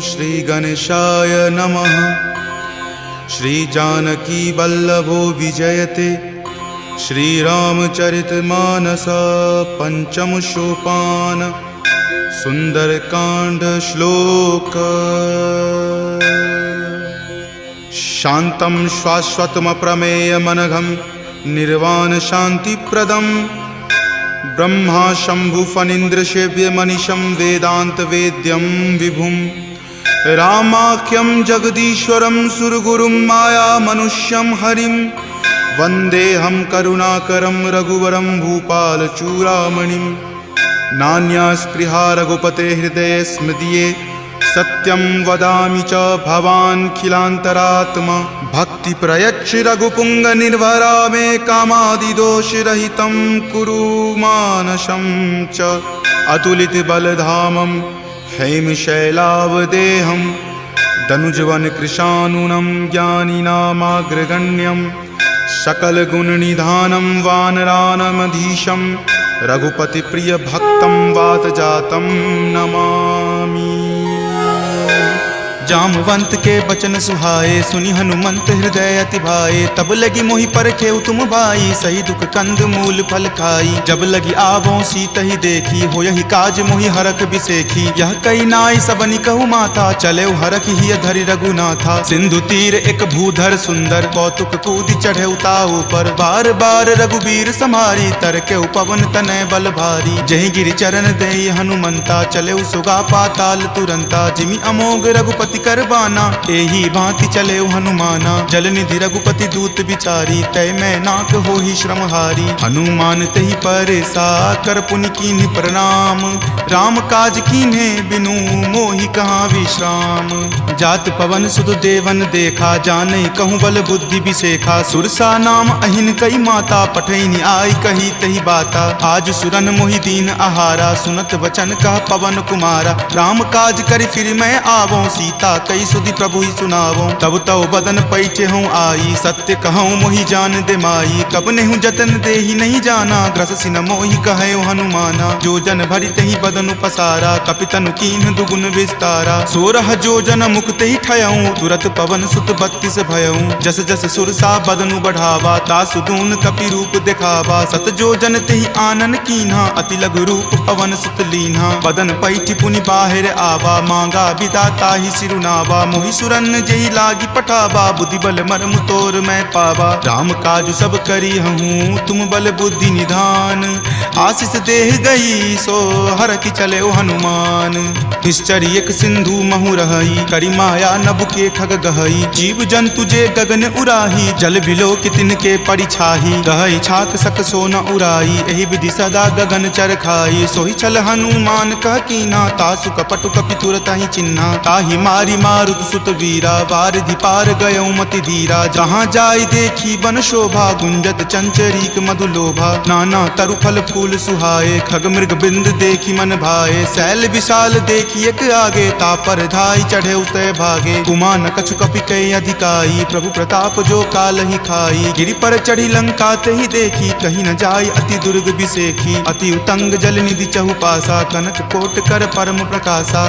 श्री गणेशाय नमः। श्री जानकी वल्लभो विजयते श्रीरामचरितमानस पंचम सोपान सुंदरकांड श्लोक। शांतं शाश्वतमप्रमेयमनघं निर्वाण शांतिप्रदं ब्रह्मा शंभु फणीन्द्रसेव्यमनिशं वेदांत वेद्यं विभुं रामाख्यं जगदीश्वरं सुरगुरुं माया मनुष्यं हरिं वन्देऽहं करुणाकरं रघुवरं भूपालचूडामणिं। नान्या स्पृहा रघुपते हृदये स्मृतिये सत्यं वदामि च भवान् खिलान्तरात्मा। भक्ति प्रयच्छ रघुपुंग निर्भरा मे कामादिदोषरहितं कुरु मानसं च। अतुलित बलधामं हेमशैलावदेहं दनुजवन कृशानुनं ज्ञानिनामाग्रगण्यं सकलगुणनिधानं वानरानमधीशं रघुपति प्रिय भक्तं वातजातं नमामि। जामवंत के बचन सुहाए सुनि हनुमंत हृदय अति भाए। तब लगी मोहि परखेउ तुम भाई सही दुख कंद मूल फल खाई। जब लगी आवों सीत ही देखी हो यही काज मोहि हरख बिसेखी। यह कई नाई सबनि कहु माथा चले हरख ही धरि रघुनाथा। सिंधु तीर एक भूधर सुंदर कौतुक कूदि चढ़े उताऊ पर। बार बार रघुबीर समारी तर के पवन तनय बल भारी। जहि गिरि चरण देई हनुमंता चले सुगा पाताल तुरंता। जिमि अमोघ रघुपति करबाना एही भांति चले हनुमाना। जल निधि रघुपति दूत बिचारी तय मैं नाक हो ही श्रमहारी। हनुमान तहि परेसा कर पुनि कीन्ह प्रणाम। राम काज कीन्हे बिनु मोहि कहाँ विश्राम। जात पवन सुत देवन देखा जानई कहूँ बल बुद्धि बिसेखा। सुरसा नाम अहिन कई माता पठैनी आई कही तही बाता। आज सुरन मोहि दीन आहारा सुनत वचन कह पवन कुमारा। राम काज करि फिर मैं आवों सीता कई सुधि प्रभु ही सुनावो। तब तव बदन पैठे हूँ आई सत्य कहूँ मोहि जान दे माई। कब नेहु जतन दे ही नहीं जाना ग्रससि न मोहि कहे हनुमाना। जो जन भरि तहि बदन पसारा कपितनु कीन्ह दुगुन विस्तारा। 16 जो जन मुक्त ही ठयऊँ तुरत पवन सुत 32 भयऊँ। जस जस सुरसा बदनु बढ़ावा तासु दून कपि रूप दिखावा। सत जो जन तेहि आनन कीन्हा अति लघु रूप पवन सुत लीन्हा। बदन पैठि पुनि बाहिर आवा मांगा विदाता ही सिरुनावा। मोहि सुरन जेहि लागी पठावा बुद्धि बल मर्म तोर मैं पावा। राम काज सब करी हूँ तुम बल बुद्धि निधान। आशीष देह गई सो हर की चले हनुमान। निश्चर एक सिंधु महु रही करी माया नभ के खग गहई। जीव जंतु जे गगन उराही जल बिलो कितिन के परिछाही। गहई छाक सक सो न उराई एहि विधि सदा गगन चर खाई। सोहि छल हनुमान कह कीना तासु कपटु कपि तुरत ही चिन्हा। ताहि मारी मारुत सुत वीरा वारिधि पार गयौ मति धीरा। जहाँ जाय देखी बन शोभा गुंजत चंचरीक मधुलोभा। नाना तरु फल फूल सुहाए खग मृग बिंद देखी मन भाए। शैल विशाल देखी एक आगे तापर धाई चढ़े उतय भागे। कुमान कछु कपि कई अधिकाई प्रभु प्रताप जो काल ही खाई। गिरि पर चढ़ी लंका तेहि देखी कहीं न जाय अति दुर्ग बिसेखी। अति उतंग जल निधि चहु पासा कनक कोट कर परम प्रकाशा।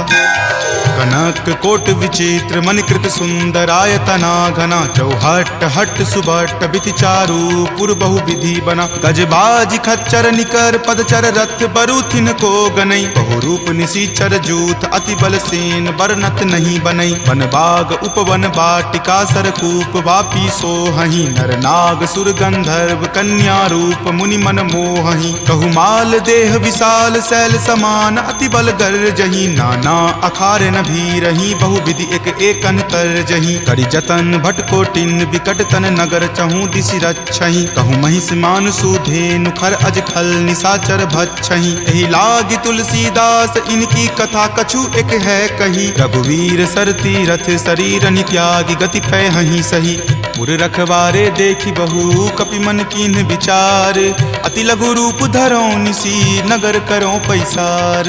कनक कोट विचित्र मणिकृत सुंदरायतना घना। चौहट हट सुबट बिति चारु पुर बहु विधि बना। गजबाज खच्चर निकर पदचर रथ बरुथिन को गनई। बहु रूप निशिचर जूथ अति बल सेन बरनत नहीं बनई। वन बाग उपवन बाटिका सरकूप वापी सोहहि। नर नाग सुर गंधर्व कन्या रूप मुनि मन मोहहि। कहु माल देह विशाल शैल समान अति बल गर्जहि। नाना अखारे न भी रही बहु विधि एक एकन कर जही। करि जतन भट कोटिन विकट तन नगर चहु दिशि रक्षहि। कहु महिष मान सुधेनु खर अज खल निशाचर भक्षहि। एहि लागी तुलसीदास इनकी कथा कछु एक है कही। रघुवीर सर तीरथ शरीर नित्यागी गति पै हहि सही। पुर रखवारे देखी बहु कपि मन कीन्ह विचार। अति लघु रूप धरो निसी नगर करो पैसार।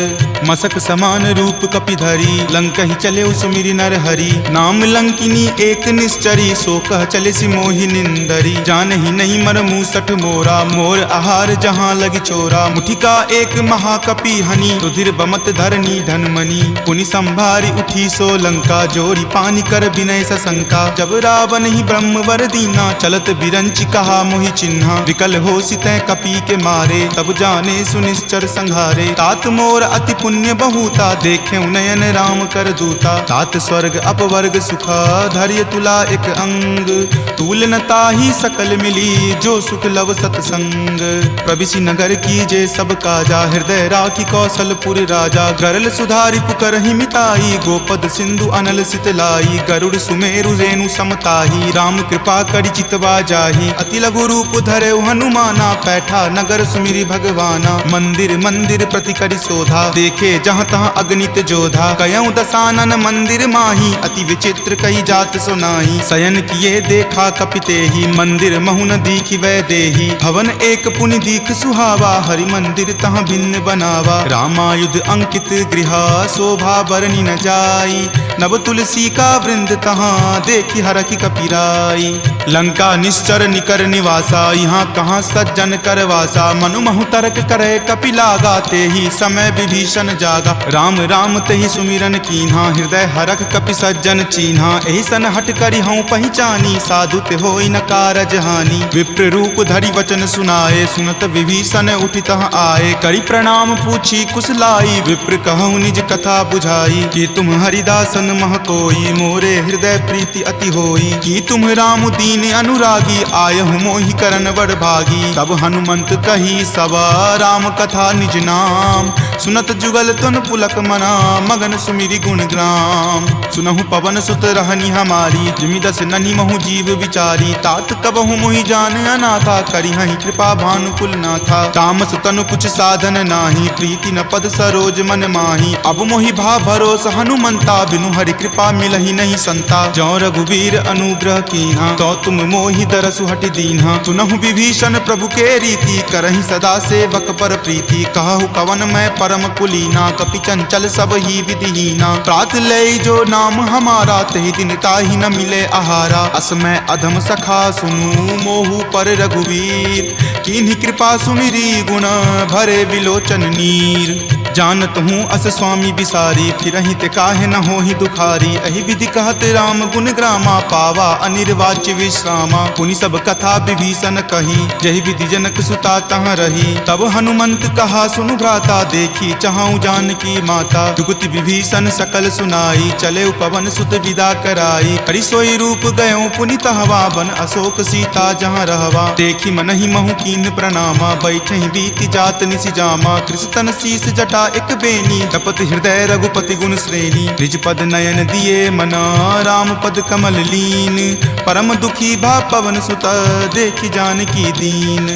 मसक समान रूप कपि धरी लंक ही चले उस सुमिरि नर हरि। नाम लंकिनी एक निश्चरी, सो कह चले सि मोहि निंदरी। जानहि नहीं मर मूसठ मोरा, मोर आहार जहाँ लगी चोरा। मुठिका एक महाकपि हनि, रुधिर बमत धरनी धनमणि। पुनि संभारी उठी सो लंका, जोरी पानी कर विनय सशंका। जब रावण ही ब्रह्म वर दीना, चलत बिरंचि कहा मोहि चिन्हा। विकल हो सितै कपि के मारे, तब जाने सुनिश्चर संघारे। तात मोर अति पुण्य बहुता, देखे नयन राम कर दूता। तात स्वर्ग अपवर्ग सुखा, धैर्य तुला एक अंग। तूल न ताहि सकल मिली, जो सुख लव सतसंग। प्रविशि नगर की जे सब काजा, हृदय राखी कौशलपुर राजा। गरल सुधारि पुकरहि मिताई, गोपद सिंधु अनल सितलाई। गरुड़ सुमेरु रेणु समताही, राम कृपा करि चितवा जाहि। अति लघु रूप धरे हनुमाना, पैठा नगर सुमिरि भगवाना। मंदिर मंदिर प्रति करि शोधा, देखे जहाँ तहाँ अगणित जोधा। कयऊँ दसानन मंदिर माही, अति विचित्र कही जात सुनाही। शयन किए देखा कपितेहि, मंदिर महु न दीखि वै देहि। भवन एक पुनि दीख सुहावा, हरि मंदिर तहाँ भिन्न बनावा। रामायुध अंकित गृहा, शोभा बरनि न जाई। नव तुलसी का वृंद तहाँ, देखि हरखि कपिराई। लंका निश्चर निकर निवासा, यहाँ कहाँ सज्जन कर वासा। मनु महु तर्क करे कपि लागा, तेहि समय विभीषण जागा। राम राम तेहि सुमिरन कीन्हा, हृदय हरख कपि सज्जन चीन्हा। एहि सन हट करि हऊँ पहिचानी, साधु ते होई न कारज हानि। विप्र रूप धरि वचन सुनाए, सुनत विभीषण उठि तहाँ आए। करि प्रणाम पूछी कुशलाई, विप्र कहूँ निज कथा बुझाई। कि तुम हरिदासन मह कोई, मोरे हृदय प्रीति अति होई। कि तुम राम दीन अनुरागी, आयहु मोहि करन बड़ भागी। तब हनुमंत कही सवा, राम कथा निज नाम। सुनत जुगल तुन पुलक मना, मगन सुमिरि गुण ग्राम। सुनहु पवन सुत रहनी हमारी, जिमि दस ननि महु जीव विचारी। तात कबहु मोहि जान अनाथा, करिहहि कृपा भानुकुल नाथा। तामस तनु कुछ साधन नाही, प्रीति न पद सरोज मन माही। अब मोहि भा भरोस हनुमंता, बिनु हरि कृपा मिलहि नहीं संता। जौ रघुवीर अनुग्रह कीन्हा, तो तुम मोहि दरसु हटि दीन्हा। सुनहु विभीषण प्रभु के रीति, करहि सदा सेवक पर प्रीति। कहु कवन मैं परम कुलीना, कपि चंचल सब ही विधिहीना। प्रात लय जो नाम हमारा, तहि दिन ताहि न मिले आहारा। असमय अधम सखा सुनु, मोहु पर रघुवीर। कीन्ही कृपा सुमिरी, गुण भरे विलोचन नीर। जानत हूँ अस स्वामी बिसारी, फिरहि ते काहे न होहि दुखारी। एहि विधि कहत राम गुण ग्रामा, पावा अनिर्वाच्य विश्रामा। पुनि सब कथा विभीषण कही, जहि विधि जनक सुता तहाँ रही। तब हनुमंत कहा सुनु भ्राता, देखी चाहूँ जानकी माता। जुगति विभीषण सकल सुनाई, चले पवन सुत विदा कराई। हरि सोई रूप गयो पुनि तहवा, बन अशोक सीता जहाँ रहवा। देखी मनहि महु कीन प्रणामा, बैठे बीति जात निसि जामा। कृष्ण शीस जटा एक बेनी, तपत हृदय रघुपति गुण श्रेणी। निज पद नयन दिए मना, राम पद कमल लीन। परम दुखी भा पवन सुत, देखि जानकी दीन।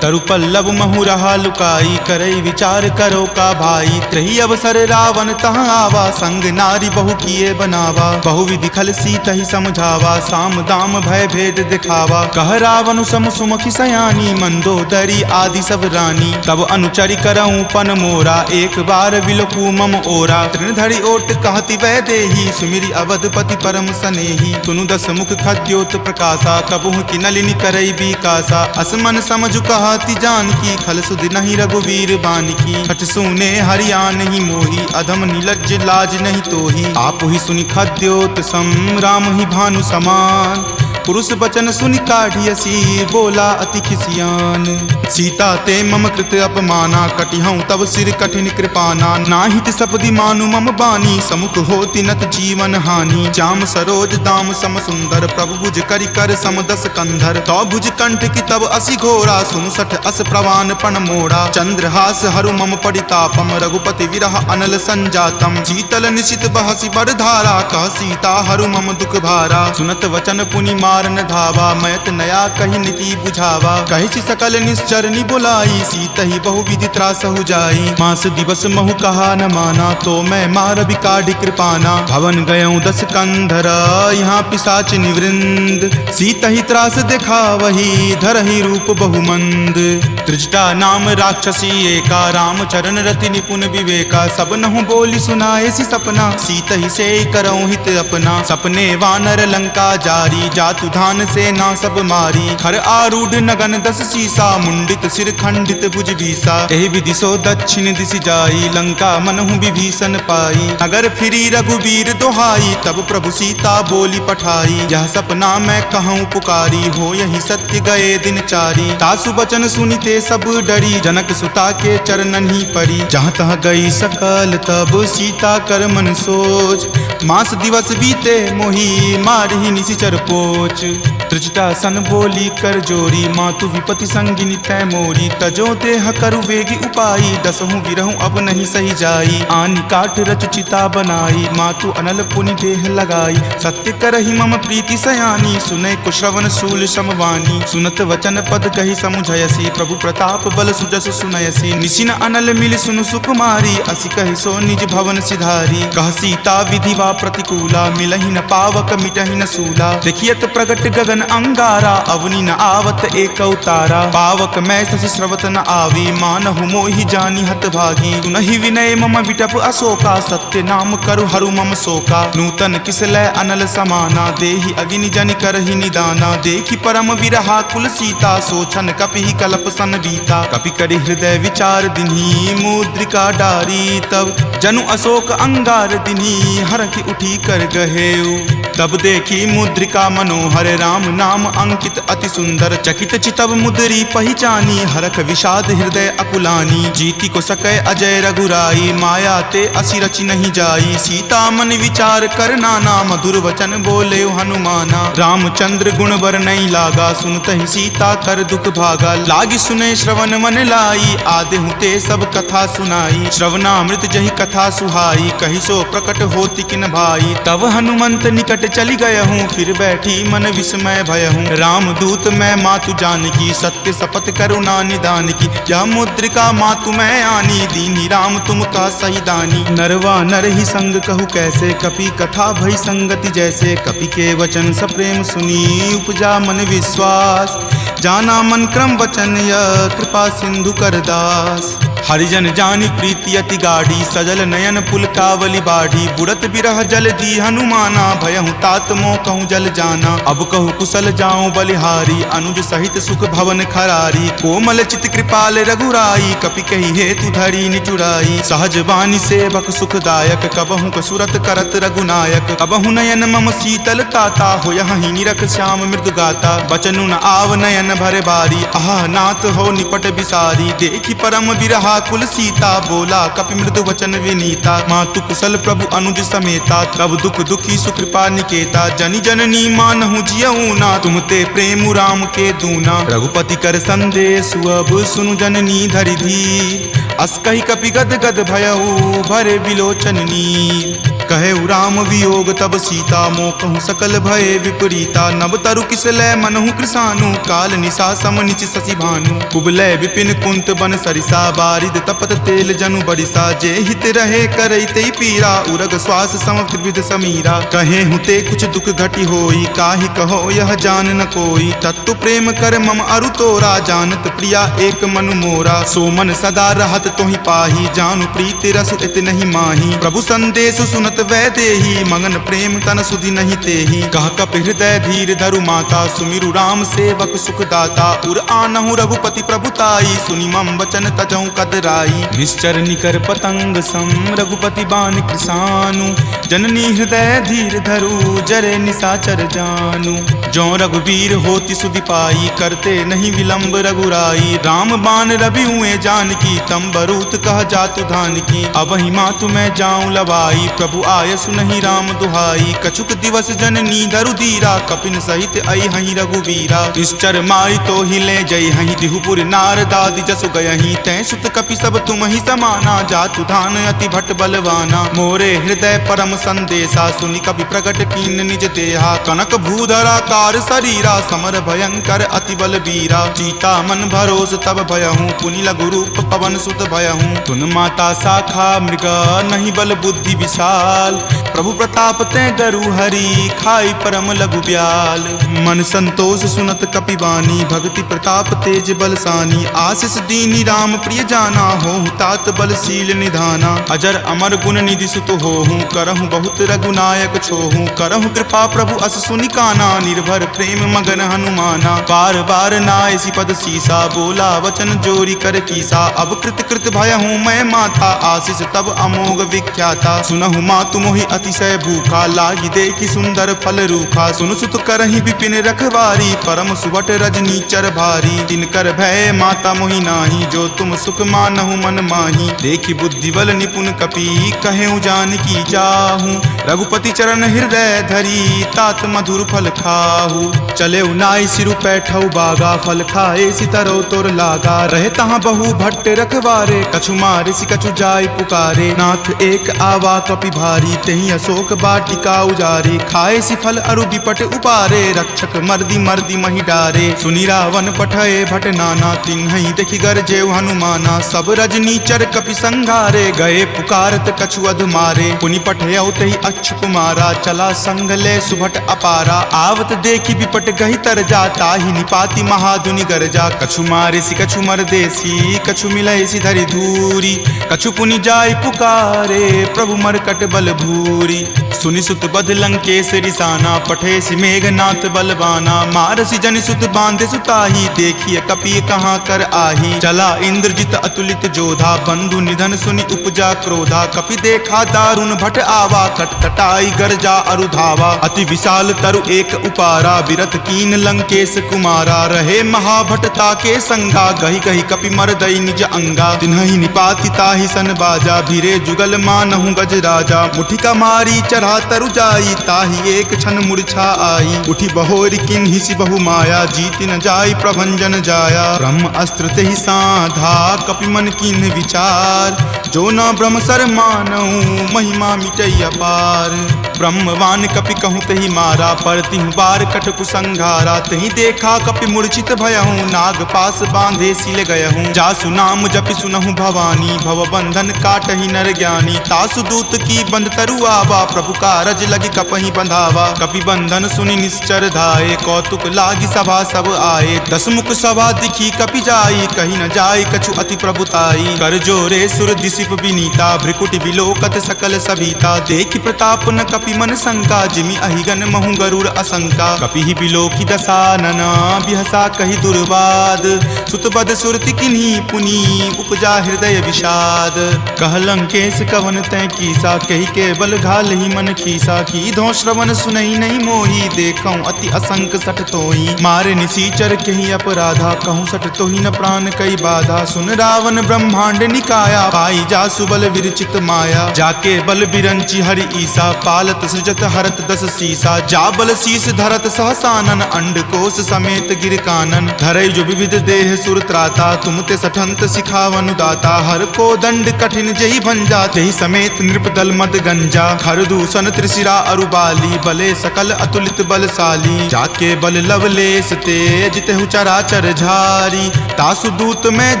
तरु पल्लव महु रहा लुकाई, करई विचार करो का भाई। त्रही अवसर रावण तहाँ आवा, संग नारी बहु किए बनावा। बहु विधि खल सीतहि समझावा, साम दाम भय भेद दिखावा। कह रावण सम सुमुखि सयानी, मंदोदरी आदि सब रानी। तब अनुचरि करऊँ पन मोरा, एक बार विलोकू मम ओरा। तृणधरि ओट कहति वै देही, सुमिरि अवधपति परम सनेही। सुनु दस मुख खद्योत प्रकाशा, कबहुँ की नलिनी करई बिकासा। असमन समझु कहति जानकी, खल सुधि नहीं रघुवीर बानकी। खट सुने हरियान ही मोही, अधम नीलज्ज लाज नहीं तोही। आप ही सुनि खद्योत सम, राम ही भानु समान। पुरुष बचन सुनि काढ़ियसी, बोला अति खिसियान। सीता ते मम कृत अपमाना, कटिहऊँ तब सिर कठिन कृपाना। नाहित सपदि मानु मम बानी, समुख होति नत जीवन हानि। श्याम सरोज दाम सम सुंदर, प्रभु भुज करि कर सम दस कंधर। तो भुज कंठ की तब असि घोरा, सुनु सठ अस प्रवान पण मोड़ा। चंद्रहास हरु मम परितापम, रघुपति विरह अनल संजातम। शीतल निशित बहसि बड़ धारा, कह सीता हरु मम दुख भारा। सुनत वचन पुनि मारन धावा, मैत नया कही नीति बुझावा। कही सकल निश्चरनी बुलाई, सीत ही बहुविधि त्रास हो जाई। मास दिवस महु कहा न माना, तो मैं मार बिकाढ़ी कृपाना। भवन गयऊँ 10 कंधरा, यहाँ पिशाच निवृंद। सीत ही त्रास देखा वही, धरहि रूप बहुमंद। त्रिजटा नाम राक्षसी एका, राम चरण रति निपुण विवेका। सब नहु बोली सुनाए सी सपना, सीत ही से करऊँ हित अपना। सपने वानर लंका जारी, जातु धान से ना सब मारी। खर आरूढ़ नगन 10 सीसा, मुंडित सिर खंडित भुज बीसा। एहि विधि सो दक्षिण दिशि जाई, लंका मनहु विभीषण पाई। नगर फिरी रघुबीर दोहाई, तब प्रभु सीता बोली पठाई। यह सपना मैं कहूँ पुकारी, हो यही सत्य गए दिन चारी। तासु बचन सुनिते सब डरी, जनक सुता के चरणन ही परी। जहाँ तहाँ गई सकल तब सीता कर मन सोच। मास दिवस बीते मोही, मारहि निशिचर पोच। त्रिजटा सन बोली कर जोरी, मातु विपति संगिनी तै मोरी। तजो देह करु वेगी उपाई, दसहु विरहु अब नहीं सही जाई। आनि काट रच चिता बनाई, मातु अनल पुनि देह लगाई। सत्य करहि मम प्रीति सयानी, सुनै कुश्रवण शूल समवानी। सुनत वचन पद कहि समुझयसी, प्रभु प्रताप बल सुजस सुनयसी। निशिन अनल मिल सुनु सुकुमारी, असि कहि सो निज भवन सिधारी। कह सीता विधि वा प्रतिकूला, मिलहि न पावक मिटहि न सूला। देखियत प्रगट गगन अंगारा, अवनि न आवत एक तारा। पावक मैं शशि स्रवत न आवी, मानहु मोहि जानी हत भागी। सुनहि विनय मम विटप अशोका, सत्य नाम करु हरु मम शोका। नूतन किसलै अनल समाना, देहि अगिनि जनि करहि निदाना। देखि परम विरहा कुल सीता, सोचन कपिहि कलप सन बीता। कपि करि हृदय विचार दिन्ही, मुद्रिका डारी। तब जनु अशोक अंगार दिन्ही, हरखि उठी कर गहेऊ। तब देखी मुद्रिका मनोहर, राम नाम अंकित अति सुंदर। चकित चितव मुद्री पहचानी, हरख विषाद हृदय अकुलानी। जीति को सकै अजय रघुराई, माया ते असि रचि नहीं जाई। सीता मन विचार कर नाना, मधुर वचन बोले हनुमाना। रामचंद्र गुण बर नहीं लागा, सुनतहि सीता कर दुख भागा। लागी सुने श्रवण मन लाई, आदेहु ते सब कथा सुनाई। श्रवणामृत जहि कथा सुहाई, कहि सो प्रकट होति किन भाई। तब हनुमंत निकट चली गयहूँ, फिर बैठी मन विस्मय भयहूँ। राम दूत मैं मातु जानकी, सत्य शपथ करुणा निदान की। यह मुद्रिका मातु मैं आनी, दीनी राम तुम का सही दानी। नरवा नर ही संग कहु कैसे, कपि कथा भई संगति जैसे। कपि के वचन सप्रेम सुनी, उपजा मन विश्वास। जाना मन क्रम वचन यह, कृपा सिंधु कर दास। हरिजन जानी प्रीति अति गाढ़ी, सजल नयन पुलकावली बाढ़ी। बुड़त बिरह जल दी हनुमाना, भयहु तात मोह कहूँ जल जाना। अब कहु कुशल जाऊँ बलिहारी, अनुज सहित सुख भवन खरारी। कोमल चित कृपाल रघुराई, कपि कही हेतु धरी निचुराई। सहज बानी सेवक सुखदायक, कबहु कसुरत करत रघुनायक। कबहु नयन मम शीतल ताता, होयहि निरख श्याम मृदु गाता। बचनु न आव नयन भर बारी, आह नाथ हो निपट बिसारी। देखि परम बिरहा कुल सीता, बोला कपि मृदु वचन विनीता। मातु कुशल प्रभु अनुज समेता, तब दुख दुखी सुकृपा निकेता। जनि जननी मानहु जियऊ ना, तुम ते प्रेम राम के दूना। रघुपति कर संदेश अब सुनु जननी धरि धीर। अस कहि कपि गद गद भयऊ, भरे विलोचन नीर। कहे राम वियोग तब सीता, मोह कहूँ सकल भय विपरीता। नब तरु किसलै मनहु कृसानु, काल निशा सम निचि शशि भानु। कुबलय विपिन कुंत बन सरिसा, बारिद तपत तेल जनु बरिसा। जे हित रहे करैते पीरा, उरग श्वास सम त्रिविध समीरा। कहे हुते कुछ दुख घटी होई, काहि कहो यह जान न कोई। तत्व प्रेम कर मम अरु तोरा, जानत प्रिया एक मनु मोरा। सो मन सदा रहत तोहि पाही, जानु प्रीति रसु इत नहीं माही। प्रभु संदेश सुनत वै देही, मगन प्रेम तन सुधि नहीं तेही। कह कपि हृदय धीर धरु माता, सुमिरु राम सेवक सुख दाता। उर आनहु रघुपति प्रभुताई, सुनि मम वचन तजहु कदराई। निश्चर निकर पतंग सम, रघुपति बान कृसानु। जननी हृदय धीर धरु, जरे निशाचर जानु। जो रघुवीर होति सुधि पाई, करते नहीं विलंब रघुराई। राम बान रवि हुए जानकी, तम बरूत कह जातु धान की। अब ही मातु मैं जाऊं लवाई, प्रभु आय सुनहि राम दुहाई। कछुक दिवस जननी धरु धीरा, कपिन सहित आई हहीं रघुवीरा। निश्चर मारी तो हिले जय हहीं, दिहुपुर नारदादि जसु गयहीं। तै सुत कपि सब तुम ही समाना, जातु धान अति भट बलवाना। मोरे हृदय परम संदेशा सुनि कपि प्रकट कीन निज देहा कनक भूधराकार शरीरा समर भयंकर अति बल बीरा सीता मन भरोस तब भयहूँ पुनि लघु रूप पवन सुत भयहूँ तुन माता शाखा मृगा नहीं बल बुद्धि विशाल प्रभु प्रताप ते गरु हरि खाई परम लघु ब्याल मन संतोष सुनत कपिवानी भक्ति प्रताप तेज बलसानी आशीष दीनी राम प्रिय जाना हो तात बलशील निधाना अजर अमर गुण निधि सुत होहूँ करहूँ बहुत रघुनायक छोहूँ करहूँ कृपा प्रभु अस सुनि काना निर्भर प्रेम मगन हनुमाना बार बार नायसी पद सीसा बोला वचन जोरी कर कीसा अब कृत कृत भयहूँ मैं माता आशीष तब अमोघ विख्याता सुनहु मातु मोहि अतिशय भूखा लागी देखी सुंदर फल रूखा सुन सुत करहि विपिन रखवारी परम सुवट रजनी चर भारी तिनकर भय माता मोहि नाही जो तुम सुख मानहु मन माही देखी बुद्धि बल निपुण कपि कहेउ जानकी जाहू रघुपति चरण हृदय धरी तात मधुर फल खाहू चले नाई सिरु पैठौ बागा फल खाए सितरो तोर लागा रहे तहाँ बहु भट्ट रखवारे कछु मारे सि कछु जाय पुकारे नाथ एक आवा कपि भारी तही अशोक बाटिका उजारे खाए सि फल अरु विपट उपारे रक्षक मर्दी मर्दी मही डारे सुनि रावण पठये भट नाना तिन्हि देखि गरजेउ हनुमाना सब रजनी चर कपि संघारे गए पुकारत कछु अध मारे पुनि पठयउ तहि अच्छ कुमारा चला संग ले सुभट अपारा आवत देखि विपट गहि तर जाता ही निपाति महादुनि गरजा कछु मारे सि कछु मरदेसी कछु मिलय सि धरि धूरी कछु पुनि जाय पुकारे प्रभु मरकट बल भूरी सुनि सुत बध लंकेश रिसाना पठे सि मेघनाथ बलवाना मारसि जनि सुत बांधे सुताही देखिए कपि कहाँ कर आही चला इंद्रजित अतुलित जोधा बंधु निधन सुनि उपजा क्रोधा कपि देखा दारुण भट आवा कटकटाई गरजा अरु धावा अति विशाल तरु एक उपारा विरत कीन लंकेश कुमारा रहे महाभटता के संगा गही गही कपि मरदई निज अंगा तिन्हि निपाति ताहि सन बाजा भिरे जुगल मानहु गज राजा मुठिका मारी चढ़ा तरु जाई ताहि एक क्षण मूर्छा आई उठी बहोरी किन्हि सि बहु माया जीति न जाई प्रभंजन जाया ब्रह्म अस्त्र तेहि साधा कपि मन किन्हि विचार जो न ब्रह्म सर मानहु महिमा मिटई अपार ब्रह्मवान कपि कहूँ तहि मारा परतिहु बार कटकु संघारा तहि देखा कपि मूर्छित भयहूँ नाग पास बांधे सिल गयहूँ जासु नाम जपि सुनहु भवानी भव बंधन काटहि नर ज्ञानी तासु दूत की बंध तरु आवा प्रभु कारज लगी कपहि बंधावा कपि बंधन सुनि निश्चर धाये कौतुक लागी सभा सब आए दस मुख सभा दिखी कपि जाई कहीं न जाई कछु अति प्रभुताई कर जोरे सुर दिसिप विनीता भ्रिकुटि विलोकत सकल सभीता देखि प्रताप न कपि मन शंका जिमि अहिगन महु गरुड़ असंका कपि ही बिलोकी दसानना बिहसा कहि दुर्वाद सुतबद सुरति किन्ही पुनि उपजा हृदय विषाद कह लंकेश कवन तै कीसा कहि के बल घाल ही मन खीसा की धो श्रवण सुनई नहीं मोही देखऊं अति असंक सठ तोही मारे निसीचर कहीं अपराधा कहूँ सठ तोही न प्राण कई बाधा सुन रावण ब्रह्मांड निकाया पाई जा सुबल विरचित माया जाके बल बिरंची हरि ईसा पालत सृजत हरत दस सीसा जा बल शीस धरत सहसानन अंड कोश समेत गिर कानन धरई जो विविध देह सुर त्राता तुम ते सठंत सिखावनु दाता हर को दंड कठिन जही भंजा जही समेत नृपदल मद गंजा खर दूषण त्रिशिरा अरुबाली बले सकल अतुलित बलशाली जाके बल लवलेश तेज तेहु चराचर झारी तासु दूत में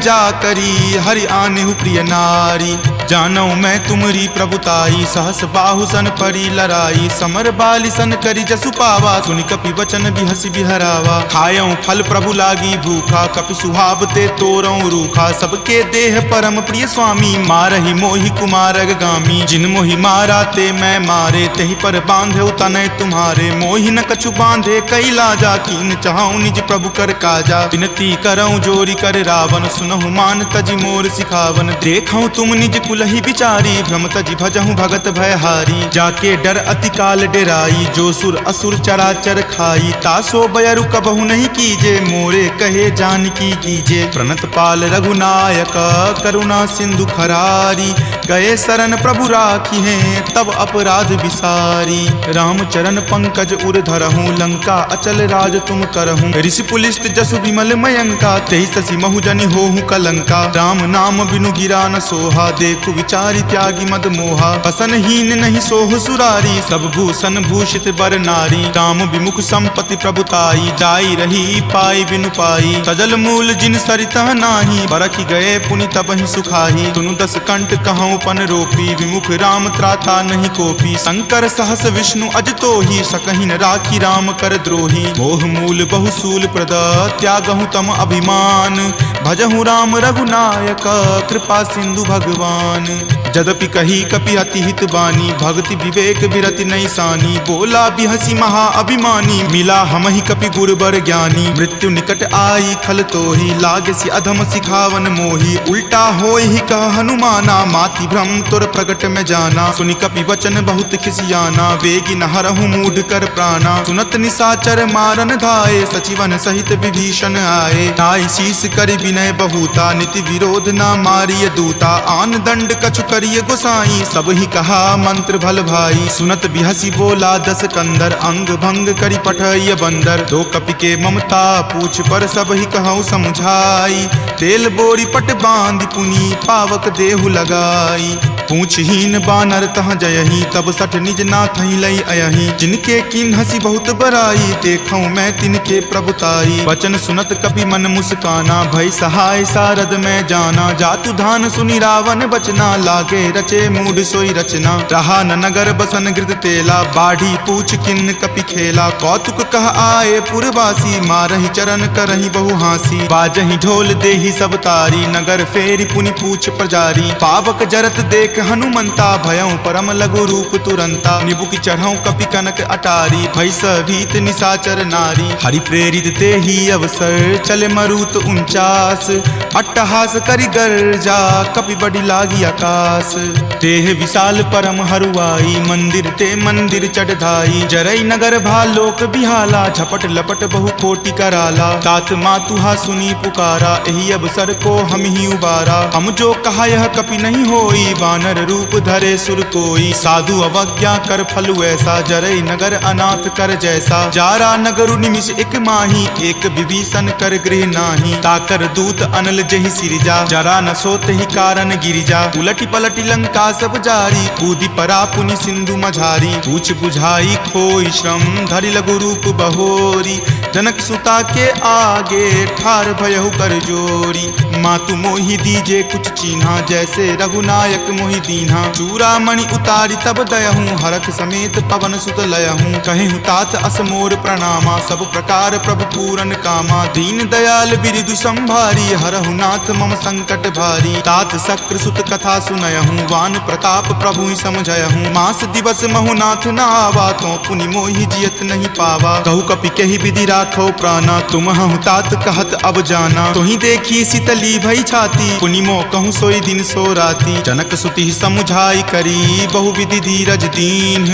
जा करी हरि आनेहु प्रिय नारी जानो मैं तुमरी प्रभुताई सहस बाहु सन परी लराई समर बाली सन करी जसु पावा सुनि कपि वचन बिहसि बिहरावा खायऊं फल प्रभु लागी भूखा कपि सुहाव ते तोरऊं रूखा सबके देह परम प्रिय स्वामी मारहि मोहि कुमारग गामी जिन मोहि मारा ते मैं मारे तही पर बांधे तनय तुम्हारे मोहि न कछु बांधे कई लाजा कीन चाहूं निज प्रभु कर काजा विनती करऊं जोरी कर रावण सुनहु मान तजी मोर सिखावन देखऊं तुम निज कुलहि बिचारी भ्रम तजी भजहूं भगत भयहारी जाके डर अति काल डेराई, जो सुर असुर चराचर खाई, तासो बयरु कबहु नहीं कीजे, मोरे कहे जानकी कीजे। प्रणत पाल रघुनायक करुणा सिंधु खरारी, गए शरण प्रभु राखी हैं तब अपराध विसारी। राम चरण पंकज उर धरहूँ, लंका अचल राज तुम करहूँ। ऋषि पुलिस्त जसु विमल मयंका, तेहि ससी महु जनि होहु कलंका। राम नाम बिनु गिरा न सोहा, देखु विचारी त्यागी मद मोहा। बसनहीन नहीं सोह सुरारी, सब भूषण भूषित बर नारी। राम विमुख संपत्ति प्रभुताई, जाई रही पाई बिनु पाई। सजल मूल जिन सरिता नाही, बरखि गए पुनि तबहि सुखाही। सुनु दस कंठ कहूँ पन रोपी, विमुख राम त्राता नहीं कोपी। शंकर सहस विष्णु अज तोहि, सकहि न राखी राम कर द्रोही। मोह मूल बहुसूल प्रद, त्यागहु तम अभिमान। भजहु राम रघुनायक, कृपा सिंधु भगवान। जदपि कही कपि अति हित बानी, भक्ति विवेक विरति नहीं सानी। बोला बिहसी महा अभिमानी, मिला हमहि कपि गुरबर ज्ञानी। मृत्यु निकट आई खल तोहि, लागे सि अधम सिखावन मोहि। उल्टा होय ही कह हनुमाना, माति भ्रम तुर प्रगट में जाना। सुनि कपि वचन बहुत खिसियाना, वेगी न हरहु मूढ़ कर प्राणा। सुनत निसाचर मारन धाये, सचिवन सहित विभीषण आए। नाई शीस करि विनय बहुता, नीति विरोध ना मारिय दूता। आन दंड कछु करिय गोसाई, सब ही कहा मंत्र भल भाई। सुनत बिहसी बोला दस कंदर, अंग भंग करि पठय बंदर। दो कपि के ममता पूछ पर, सब ही कहूँ समझाई। तेल बोरी पट बांध पुनी, पावक देहु लगाई। पूछहीन बानर तह जयही, तब सठ निज नाथ ही लई अयही। जिनके किन हसी बहुत बराई, देखूं मैं तिनके प्रभुताई। वचन सुनत कपि मन मुस्काना, भय सहाय सारद में जाना। जातु धान सुनि रावण बचना, लागे रचे मूढ़ सोई रचना। रहा न नगर बसन गृत तेला, बाढ़ी पूछ किन कपि खेला। कौतुक कह आए पुरवासी, मारहि चरण करहि बहु हासी। बाजहि ढोल देहि सब तारी, नगर फेरी पुनि पूछ प्रजारी। पावक जरत देख हनुमंता, भयं परम लघु रूप तुरंता। निबुक चढ़ऊ कपि कनक अटारी, भय भीत निसाचर नारी। हरि प्रेरित ते ही अवसर, चले मरुत 49। अट्टहास करि गर्जा, कपि बड़ी लागी आकाश। देह विशाल परम हरुआई, मंदिर ते मंदिर चढ़ाई। जरई नगर भालोक बिहाला, झपट लपट बहु कोटि कराला। तात मातुहा सुनी पुकारा, एहि अवसर को हम ही उबारा। हम जो कहा यह कपि नहीं होई, वानर रूप धरे सुर कोई। साधु अवज्ञा कर फलु ऐसा, जरई नगर अनाथ कर जैसा। जारा नगरु निमिष एक माही, एक विभीषण कर गृह नाही। ताकर दूत अनल जहि सिरजा, जरा न सोते ही कारण गिरिजा। उलटी पलटी लंका सब जारी, कूदी परा पुनि सिंधु मझारी। पूछ बुझाई खोई श्रम, धरि लघु रूप बहोरी। जनक सुता के आगे, ठार भयहु कर जोरी। मातु मोहि दीजे कुछ चीन्हा, जैसे रघुनायक मोहि दीन्हा। चूड़ामणि उतारी तब दयहूँ, हरख समेत पवन सुत लयहूँ। कहेहु तात असमोर प्रणामा, सब प्रकार प्रभु पूरन कामा। दीन दयाल बिरिदु संभारी, हरहु नाथ मम संकट भारी। तात शक्र सुत कथा सुनयहूँ, वान प्रताप प्रभु ही समझयहूँ। मास दिवस महु नाथ न आवा, तो पुनि मोहि जियत नहीं पावा। कहु कपि कहि विधि राखो प्राणा, तुम हूँ तात कहत अब जाना। तुहि देखी शीतली भई छाती, पुनि मो कहूँ सोई दिन सो राती। जनक सुति समुझाई करी, बहु विधि धीरज दीन।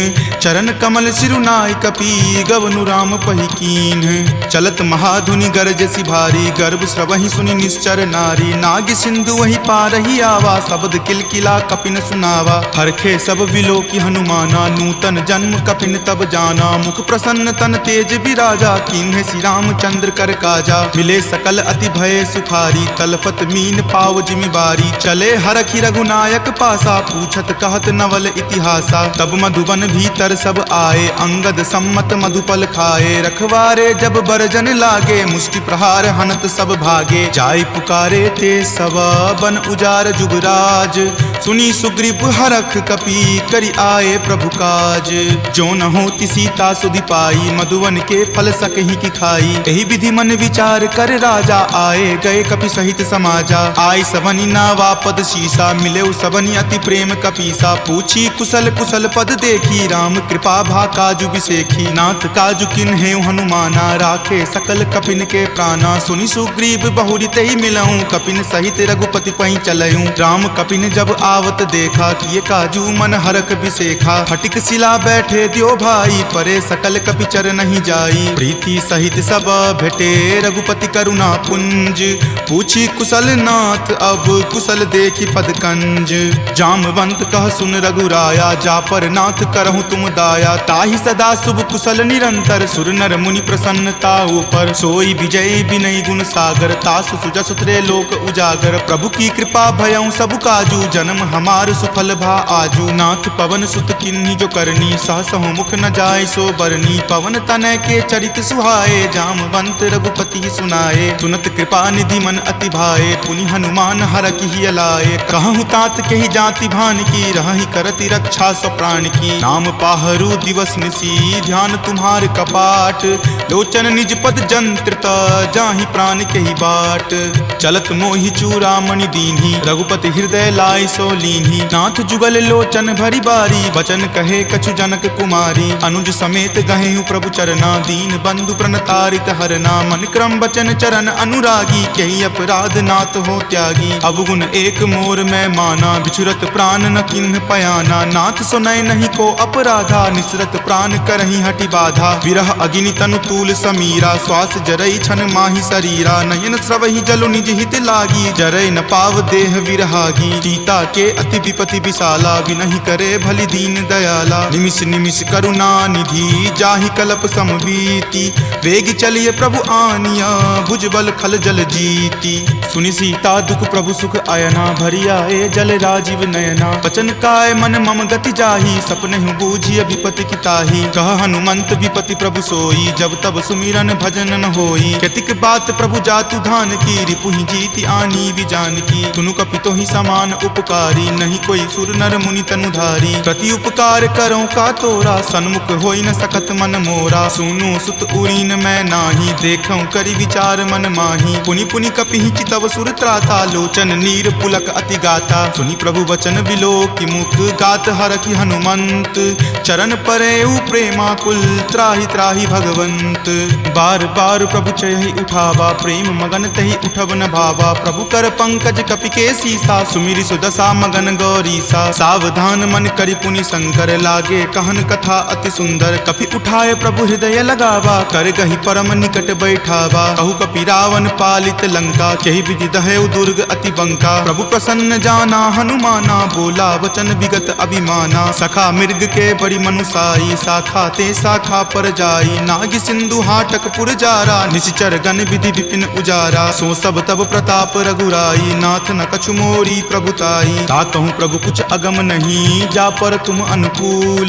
चरण कमल सिरुनाय कपि, गवनु राम पहि कीन। चलत महाधुनि गरजसि भारी, गर्भ स्रवहि सुनि निश्चर नारी। नाग सिंधु वही पारहि आवा, शब्द किलकिला कपिन सुनावा। हरखे सब विलोकि हनुमाना, नूतन जन्म कपिन तब जाना। मुख प्रसन्न तन तेज विराजा, कीन्हे श्री रामचंद्र कर काजा। मिले सकल अति भय सुखारी, तलफत मीन पाव जिमि बारी। चले हरखि रघुनायक पासा, पूछत कहत नवल इतिहासा। तब मधुबन भीतर सब आए, अंगद सम्मत मधुपल खाए। रखवारे जब बरजन लागे, मुष्टि प्रहार हनत सब भागे। जाय पुकारे ते सब, बन उजार जुगराज। सुनी सुग्रीव हरख कपि, करि आए प्रभु काज। जो न होति सीता सुधि पाई, मधुवन के फल सकहि की खाई। यही विधि मन विचार कर राजा, आए गए कपि सहित समाजा। आई सबनी नावा पद शीसा, मिले सबनी अति प्रेम कपीसा। पूछी कुशल कुशल पद देखी, राम कृपा भा काजु बिसेखी। नाथ काजु किन्हे हनुमाना, राखे सकल कपिन के प्राणा। सुनि सुग्रीव बहुरी तहि मिलऊं, कपिन सहित रघुपति पहि चलऊं। राम कपिन जब आवत देखा, किए काजू मन हरक बिसेखा। फटिक शिला बैठे द्यो भाई, परे सकल कपिचर नहीं जाई। प्रीति सहित सब भेटे, रघुपति करुणा पुंज। पूछी कुशल नाथ, अब कुशल देखी पद कंज। जामवंत कह सुन रघुराया, जा पर नाथ करहु तुम दाया। ताहि सदा शुभ कुशल निरंतर, सुर नर मुनि प्रसन्नता ऊपर। सोई विजय विनय गुण सागर, तासु सुजस त्रय लोक उजागर। प्रभु की कृपा भयउ सब काजू, जन्म हमार सुफल भा आजू। नाथ पवन सुत किन्ही जो करनी, सहसहु मुख न जाय सो बरनी। पवन तनय के चरित सुहाए, जामवंत रघुपति सुनाए। सुनत कृपा निधि मन अति भाए, पुनि हनुमान हरखि हिय लाए। कहूँ तात के ही जाति भान की, रहहि करति रक्षा स्व प्राण की। नाम पाहरू दिवस निसी, ध्यान तुम्हार कपाट। लोचन निज पद जंत्रित, जाहि प्राण के ही बाट। चलत मोहि चूड़ामणि दीन्ही, रघुपति हृदय लाय सो लीन्ही। नाथ जुगल लोचन भरी बारी, बचन कहे कछु जनक कुमारी। अनुज समेत गहेहु प्रभु चरना, दीन बंधु प्रणतारित हरना। मन क्रम बचन चरण अनुरागी, कही अपराध नाथ हो त्यागी। अवगुण एक मोर मैं माना, बिछुरत प्राण न किन्ह पयाना। नाथ सुनय नहीं को अपराधा, निसरत प्राण करहि हटि बाधा। विरह अग्नि तनु तूल समीरा, श्वास जरई छन माहि शरीरा। नयन स्रवहि जलु निज हित लागी, जरय न पाव देह विरहागी। सीता के अति विपति विशाला, विनहि करे भली दीन दयाला। निमिष निमिष करुणा निधि, जाहि कलप समबीति। वेग चलिए प्रभु आनिया, भुजबल खल जल जीती। सुनि सीता दुख प्रभु सुख अयना, भरी आए जल राजीव नयना। बचन काय मन मम गति जाही, सपनेहु बूझिय विपति की ताही। कह हनुमंत विपति प्रभु सोई, जब तब सुमिरन भजन न होई। केतिक बात प्रभु जातु धान की, रिपुहि जीति आनी विजान की। तुनु कपितो ही समान उपकारी, नहीं कोई सुर नर मुनि तनुधारी। प्रति उपकार करो का तोरा, सन्मुख होई न सकत मन मोरा। सुनु सुत उरीन मैं नाही, देखऊं करि विचार मन माही। पुनि पुनि कपिहि चितव सुर त्राता, लोचन नीर पुलक अति गाता। सुनि प्रभु वचन विलोकि मुख, गात हरखि हनुमंत। चरण परेउ प्रेमाकुल, त्राहि त्राहि भगवंत। बार बार प्रभु चयहि उठावा, प्रेम मगन तहि उठब न भावा। प्रभु कर पंकज कपि के सीसा, सुमिरि सुदशा मगन गौरीसा। सावधान मन करि पुनि शंकर, लागे कहन कथा अति सुंदर। कपि उठाए प्रभु हृदय लगावा, कर गहि परम निकट बैठावा। कहु कपि रावण पालित लंका, केहि विधि दहेउ दुर्ग अति बंका। प्रभु प्रसन्न जाना हनुमाना, बोला वचन विगत अभिमाना। सखा मृग के बड़ी मनुसाई, शाखा ते शाखा पर जाई। नाग सिंधु हाटक पुर जारा, निशिचर गण विधि विपिन उजारा। सो सब तब प्रताप रघुराई, नाथ न कछु मोरी प्रभुताई। ताकहु प्रभु कुछ अगम नहीं, जा पर तुम अनुकूल।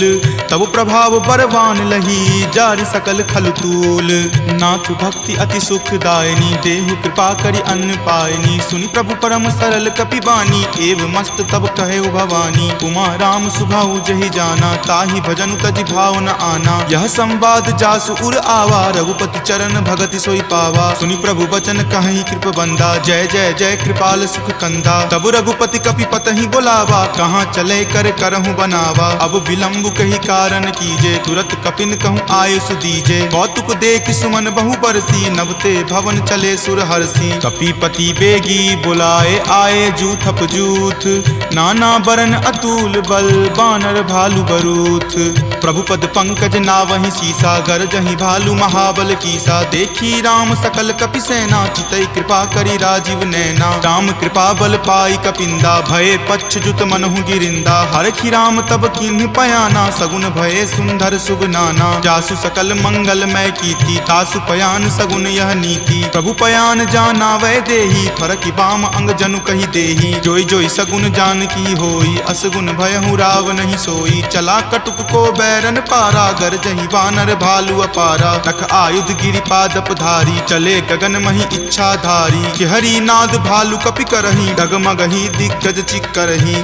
तब प्रभाव बरवान लही, जारि सकल खल तूल। नाथ भक्ति अति सुखदायनी, देहु कृपा करि अन्न पायनी। सुनि प्रभु परम सरल कपि बानी, एव मस्त तब कहे भवानी। उमा राम सुभाउ जहि जाना, ताहि भजनु तजि भाव न आना। यह संवाद जासु उर आवा, रघुपति चरण भगति सोई पावा। सुनि प्रभु बचन कहि कृप बंदा, जय जय जय कृपाल सुख कंदा। तब रघुपति कपि पतहि बोलावा, कहाँ चले कर करहु बनावा। अब विलंब कही कारण कीजे, तुरत कपिन कहूँ आयुष दीजे। कौतुक देख सुमन बहु बरसी, नभते भवन चले सुर हरसी। कपिपति बेगी बुलाए, आए जूथप जूथ। नाना बरन अतुल बल, बानर भालु बरूथ। प्रभु पद पंकज नावहि सीसा, गरजहि भालु महाबल कीसा। देखी राम सकल कपि सेना, चितई कृपा करि राजीव नैना। राम कृपा बल पाई कपिंदा, भये पच्छ जुत मनहु गिरिंदा। हरखि राम तब किन्ह पयाना, सगुन भये सुंदर शुभ नाना। जासु सकल मंगल मय कीति, तासु पयान सगुन यह नीति। प्रभु पयान जाना वै देही, फरकि बाम अंग जनु कहि देही। जोई जोई सगुन जान की होई, असगुन भयहु राव नहीं सोई। चला कटुक को बैरन पारा, गरजहि वानर भालु अपारा। तख आयुध गिरि पादप धारी, चले गगन महि इच्छा धारी। कि हरि नाद भालु कपि करही, डगमगहि दिग्गज चिक्करही।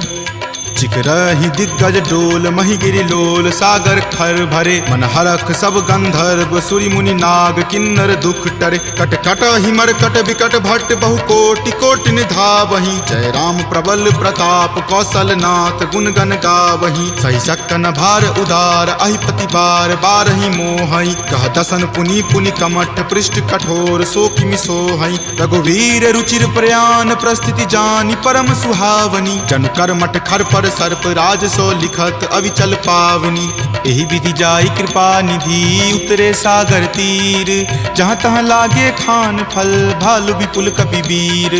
ऋषिक रही दिग्गज डोल, मही गिरि लोल सागर खर भरे। मन हरख सब गंधर्व सूरि मुनि नाग, किन्नर दुख टरे। कट कट हिमर कट विकट भट्ट बहु कोटि कोटि निधावहीं। जय राम प्रबल प्रताप कौशल नाथ, गुण गण गावहीं। सही सकन भार उदार, अहिपति बार बारहि मोहई। कह दसन पुनि पुनि कमठ, पृष्ठ कठोर सो किमि सोहई। रघुवीर रुचिर प्रयाण, प्रस्थिति जानि परम सुहावनी। जनु कर्मठ खर पर सर्प, राज सो लिखत अविचल पावनी। एहि विधि जाई कृपा निधि, उतरे सागर तीर। जहाँ तहाँ लागे खान फल, भालु विपुल कपिवीर।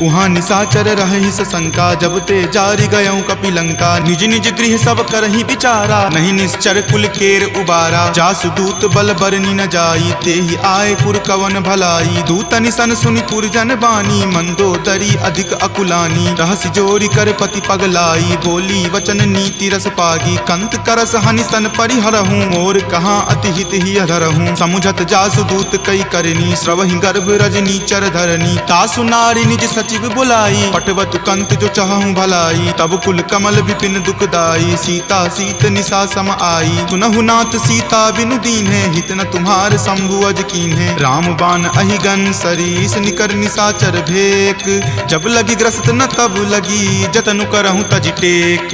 उहाँ निशाचर रहहि सशंका, जब ते जारि गयऊँ कपिलंका। निज निज गृह सब करहि विचारा, नहीं निश्चर कुल केर उबारा। जासु दूत बल बरनि न जाई, तेहि आए पुर कवन भलाई। दूत निसन सुनि पुरजन बानी, मंदोदरी अधिक अकुलानी। रहसि जोरी कर पति पगलाई, बोली वचन नीति रस पागी। कंत करस हनि सन परिहरहूँ, मोर कहाँ अति हित ही अधरहूँ। समुझत जासु दूत कई करनी, स्रवहि गर्भ रजनी चर धरनी। तासु नारी निज सचिव बुलाई, पटवतु कंत जो चाहूँ भलाई। तब कुल कमल विपिन दुखदाई, सीता सीत निशा सम आई। सुनहु नाथ सीता बिनु दीन्हे, हित न तुम्हार शंभु अज कीन्हे। राम बाण अहिगन सरीस, निकर निशाचर भेक। जब लगी ग्रस्त न तब लगी, जतनु करहूँ तज टेक।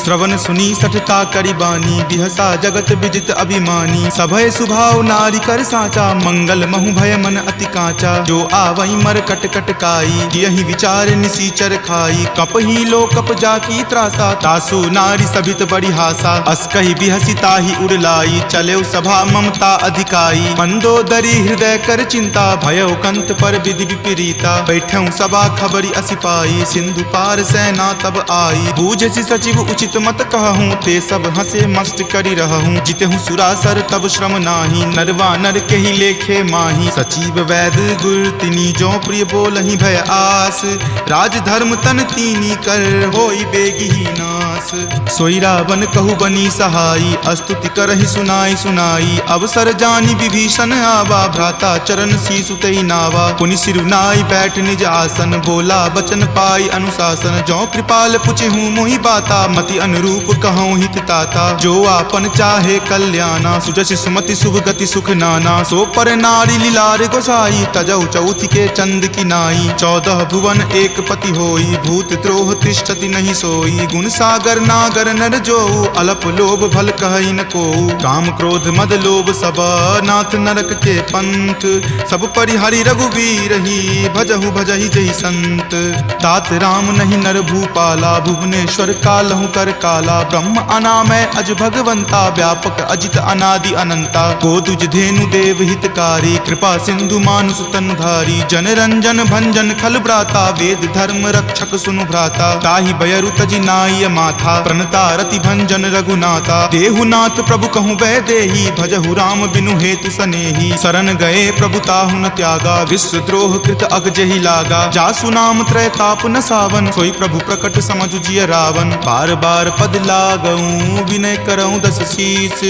श्रवण सुनी सठता करि बानी, बिहसा जगत विजित अभिमानी। सभय सुभाव नारी कर साचा, मंगल महु भय मन अति काचा। जो आवई मर कट कट काई, यही विचार निसीचर खाई। कप ही लो कप जाकी त्रासा, तासु नारी सभित बड़ी हासा। अस कही बिहसी ताही उड़लाई, चले सभा ममता अधिकाई। मंदोदरी हृदय कर चिंता, भयो कंत पर विधि विपरीता। बैठऊँ सभा खबरी असिपाई, सिंधु पार सेना तब आई। बूझसी सचिव उचित मत कहूँ, ते सब हंसे मस्त करी रहूँ। जितहूँ सुरासर तब श्रम नाही, नरवा नर के ही लेखे माही। सचिव वैद गुर तिनी, जो प्रिय बोलहि भय आस। राज धर्म तन तीनी कर, होई बेगी ही नास। सोई रावण कहु बनी सहाई, स्तुति करहि सुनाई सुनाई। अवसर जानी विभीषण आवा, भ्राता चरण शीसु तेहि नावा। पुनि सिरुनाई बैठ निज आसन, बोला बचन पाई अनुशासन। जो कृपाल पुछहूँ मोहि बाता, मति अनुरूप कहूँ हित ताता। जो आपन चाहे कल्याणा, सुजस सुमति शुभ गति सुख नाना। सो पर नारी लीलार गोसाई, तजौ चौथि के चंद की नाई। 14 भुवन एक पति होई, भूत द्रोह तिष्ठति नहीं सोई। गुण सागर नागर नर जो, अलप लोभ भल कहई न को। काम क्रोध मद लोभ सब, नाथ नरक के पंथ। सब परिहरि रघुवीर ही, भजहु भजहि जहि संत। तात राम नहीं नर भूपाला, भुवनेश्वर कालहु कर काला। ब्रह्म अनामय अज भगवंता, व्यापक अजित अनादि अनंता। गोदुज धेनु देव हितकारी, कृपा सिंधु मानुष तनधारी। जन रंजन भंजन खल भ्राता, वेद धर्म रक्षक सुनु भ्राता। ताहि बयरु तजि नाय माथा, प्रणता रति भंजन रघुनाथा। देहुनाथ प्रभु कहूँ वै देही, भजहु राम बिनु हेतु सनेही। शरण गए प्रभु ताहु न त्यागा, विश्व द्रोह कृत अग जहि लागा। जासु नाम त्रय ताप न सावन, सोई प्रभु प्रकट समझ जिय रावण। बार बार पद लागऊँ, विनय करऊँ दस शीस।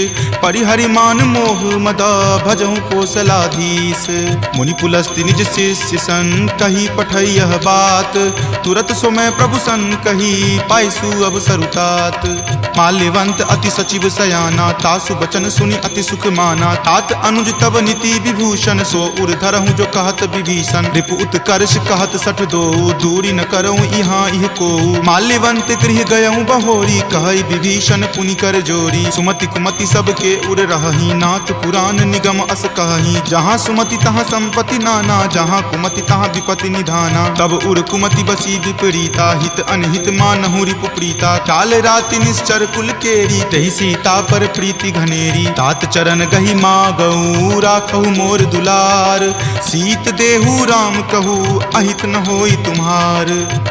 परिहरि मान मोह मद, भजहु कौशलाधीश। मुनि पुलस्ति निज शिष्य सन, कही पठई यह बात। तुरत सो मैं प्रभु सन कही, पाइसु अब सरुतात। माल्यवंत अति सचिव सयाना, तासु बचन सुनि अति सुख माना। तात अनुज तब नीति विभूषण, सो उर धरहूँ जो कहत विभीषण। रिपु उत्कर्ष कहत सठ दो, दूरी न करऊँ यहाँ इह को। माल्यवंत गृह गयऊँ बहोरी, कहई विभीषण पुनि कर जोरी। सुमति कुमति सबके उर रहही, नाथ पुराण निगम अस कहही। जहाँ सुमति तहाँ संपत्ति नाना, जहाँ कुमति तहाँ विपत्ति निधाना। तब उर कुमति बसी विपरीता, हित अनहित मानहु रिपु प्रीता। काल राति निश्चर कुल केरी, तहि सीता पर प्रीति घनेरी। तात चरण गहि मागऊ, राखहु मोर दुलार। सीत देहु राम कहू, अहित न होई तुम्हार।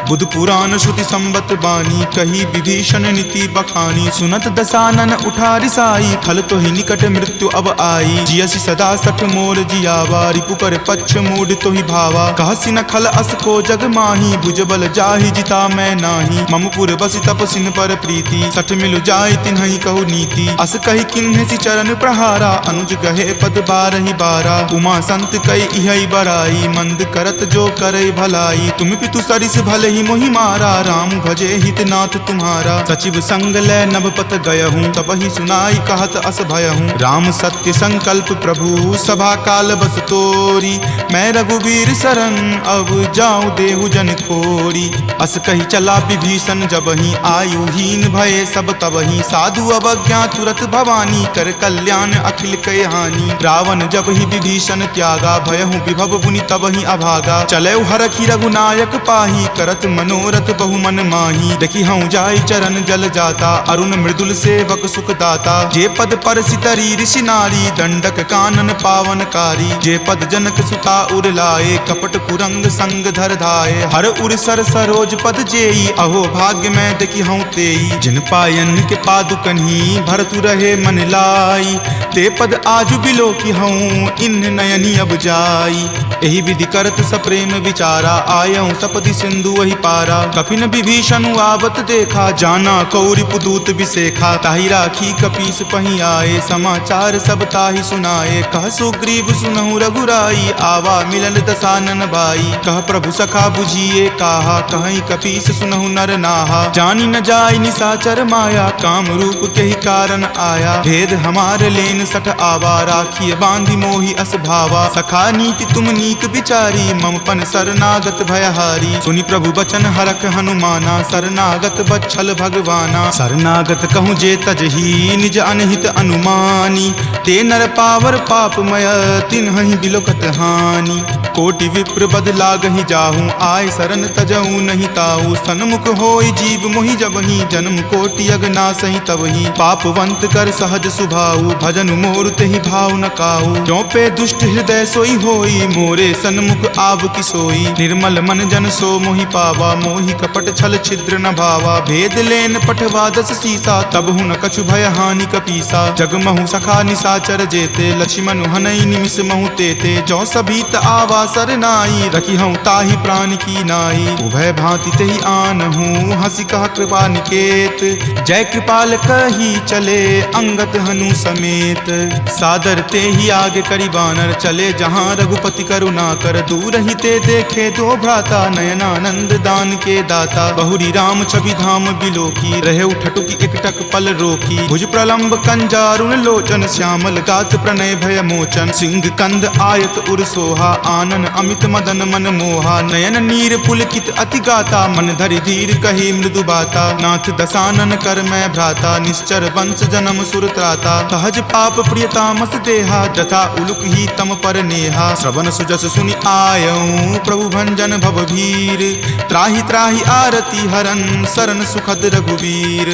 बुध पुराण श्रुति संबत बानी, कही विभीषण नीति बखानी। सुनत दसानन उठा रिसाई, खल तो ही निकट मृत्यु अब आई। जियसि सदा सठ मोर जियावा, रिपु पर पक्ष मूड तो ही भावा। कहसि न खल अस को जग माही, भुजबल जाहि ताहि जिता मैं नाही। ममपुर बसि तपसिन पर प्रीति, सठ मिलु जाय तिन्हि कहु नीति। अस कहि किन्हे सि चरण प्रहारा, अनुज गहे पद बारहि बारा। उमा संत कई इहै बड़ाई, मंद करत जो करे भलाई। तुम पितु सरिस भले ही मोहि मारा, राम भजे हितनाथ तुम्हारा। सचिव संग लै नभपत गयहूँ, तब ही सुनाई कहत अस भयहूँ। राम सत्य संकल्प प्रभु, सभा काल बस तोरी। मैं रघुवीर शरण, अब जाऊँ देहु जन खोरी। अस कही चला विभीषण जबहि, आयुहीन भये सब तबहि। साधु अवज्ञा तुरत भवानी, कर कल्याण अखिल कय हानि। रावण जब ही विभीषण त्यागा, भयहु विभव बुनि तबहि अभागा। चलऊ हरखि रघुनायक पाही, करत मनोरथ बहु मन माही। देखि हऊँ जाय चरण जल जाता, अरुण मृदुल सेवक सुख दाता। जे पद पर सितरी ऋषि नारी, दंडक कानन पावनकारी। जे पद जनक सुता उर लाए, कपट कुरंग संग धर धाये। हर उर सर सरोज पद जेई, अहो भाग्य मैं देखि हऊँ तेई। जिन पायन के पादुकन्ही, भरतु रहे मन लाई। ते पद आजु बिलो की हूँ, इन नयनी अब जाई। एहि विधि करत सप्रेम विचारा, आयऊँ सपदि सिंधु वही पारा। कपिन विभीषण आवत देखा, जाना कौरि पुदूत विसेखा। ताहि राखी कपीस पही आए, समाचार सब ताहि सुनाए। कह सुग्रीव सुनहु रघुराई, आवा मिलन दसानन भाई। कह प्रभु सखा बुझिए काहा, कहीं कपीस सुनहु नर नाहा। जानी न जाय निसाचर माया, काम रूप के ही कारण आया। भेद हमार लेन सठ आवा, राखिए बांधि मोहि अस भावा। सखा नीति तुम नीक विचारी, ममपन शरणागत भयहारी। सुनि प्रभु बचन हरख हनुमाना, शरणागत बच्छल भगवाना। शरणागत कहूँ जे तजही, निज अनहित अनुमानी। ते नर पावर पापमय, तिन्हि बिलोकत हानि। कोटि विप्र बद लागहि जाहूँ, आय शरण तजहूँ नहीं ताऊ। सन्मुख होय जीव मोहि जबहि, जन्म कोटि अगनासहि तबहि। पापवंत कर सहज सुभाऊ, भजन मोर तेहि भाव न काऊ। जो पे दुष्ट हृदय सोई होई, मोरे सन्मुख आब की सोई। निर्मल मन जन सो मोहि पावा, मोहि कपट छल छिद्र न भावा। भेद लेन पठवा दस सीसा, तब हूँ न कछु भय हानि कपीसा। जगमहु सखा निसाचर जेते, लक्ष्मण हनई निमिष महु तेते। जो सभीत आवा सरनाई, रखी हूँ ताहि प्राण की नाई। उभय भांति तेहि आनहूँ, हंसी कह कृपा निकेत। जय कृपाल कही चले, अंगत हनु समेत। सादर ते ही आगे करी बानर, चले जहाँ रघुपति करुणा कर। दूर ही ते देखे दो भ्राता, नयनानंद दान के दाता। बहुरी राम छवि धाम बिलोकी, रहे उठटुकी एकटक पल रोकी। भुज प्रलंब कंजारुण लोचन, श्यामल गात प्रणय भय मोचन। सिंह कंद आयत उर सोहा, आनन अमित मदन मन मोहा। नयन नीर पुलकित अति गाता, मन धरि धीर कही मृदु बाता। नाथ दसानन कर मैं भ्राता, निश्चर वंश जन्म सुर त्राता। सहज पाप प्रियतामस देहा, जथा उलुक ही तम पर नेहा। श्रवण सुजस सुनि आयऊँ, प्रभु भंजन भव भीर। त्राहि त्राहि आरती हरन, शरण सुखद रघुवीर।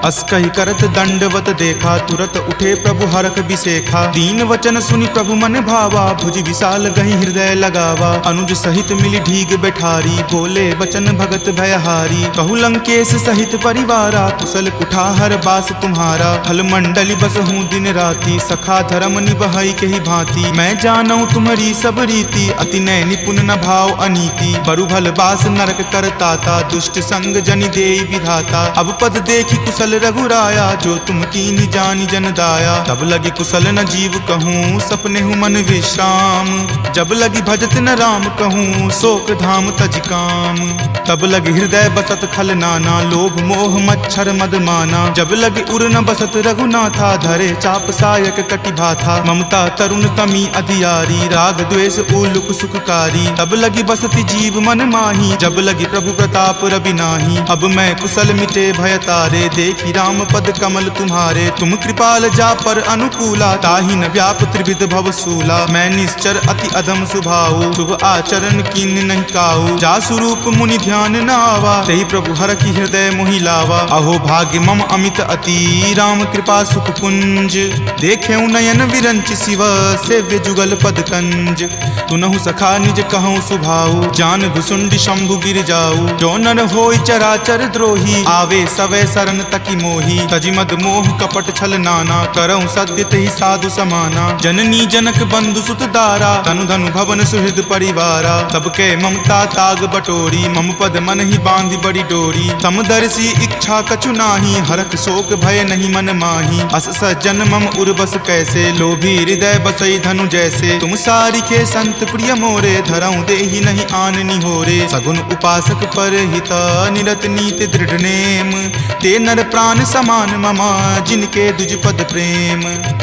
अस कहि करत दंडवत देखा, तुरत उठे प्रभु हरख बिसेखा। दीन वचन सुनि प्रभु मन भावा, भुज विशाल गहि हृदय लगावा। अनुज सहित मिली ढीग बैठारी, बोले वचन भगत भयहारी। कहु लंकेश सहित परिवारा, कुशल कुठार बास तुम्हारा। फल मंडली बस हूँ दिन राति, सखा धर्म निबहई के ही भांति। मैं जानऊँ तुम्हारी सब रीति, अति नय निपुण न भाव अनीति। बरु भल बास नरक करताता, दुष्ट संग जनि देई विधाता। अब पद देखी कुशल रघुराया, जो तुम कीन्ही जानि जन दाया। तब लगी कुशल न जीव कहूँ, सपने हूँ मन विश्राम। जब लगी भजत न राम कहूँ, शोक धाम तज काम। तब लगी हृदय बसत खल नाना, लोभ मोह मच्छर मद माना। जब लगी उर न बसत रघुनाथा, धरे चाप सायक कटि भाथा। ममता तरुण तमी अधियारी, राग द्वेष उलुक सुखकारी। तब लगी बसति जीव मन माही, जब लगी प्रभु प्रताप रवि नाही। अब मैं कुशल मिटे भय तारे, देखी राम पद कमल तुम्हारे। तुम कृपाल जा पर अनुकूला, ताहि न व्याप त्रिविध भव सूला। मैं निश्चर अति अधम सुभाऊ, शुभ आचरण कीन नहीं काऊ। जा स्वरूप मुनि ध्यान न आवा, तेहि प्रभु हर की हृदय मोहि लावा। अहो भाग्य मम अमित अति, राम कृपा सुख पुंज। देखे नयन विरंच शिव, सेव्य जुगल पद कंज। तुनहु सखा निज कहूँ सुभाऊ, जान भुसुंडी शंभु गिर जाऊ। जो नर होय चराचर द्रोही, आवे सवै शरण तकी मोही। तजि मद मोह कपट छल नाना, करऊँ सद्य तेहि साधु समाना। जननी जनक बंधु सुत दारा, तनु धनु भवन सुहृद परिवारा। तब के ममता ताग बटोरी, मम पद मन ही बांधी बड़ी डोरी। तम दर्शी इच्छा कछु नाही, हरख शोक भय नहीं मन माही। अस सज्जन मम उर्बस कैसे, लोभी हृदय बसई धनु जैसे। तुम सारिखे संत प्रिय मोरे, धरऊं देहि नहीं आन निहोरे। सगुन उपासक पर हिता, निरत नीति दृढ़ नेम। ते नर प्राण समान ममा, जिनके दुज पद प्रेम।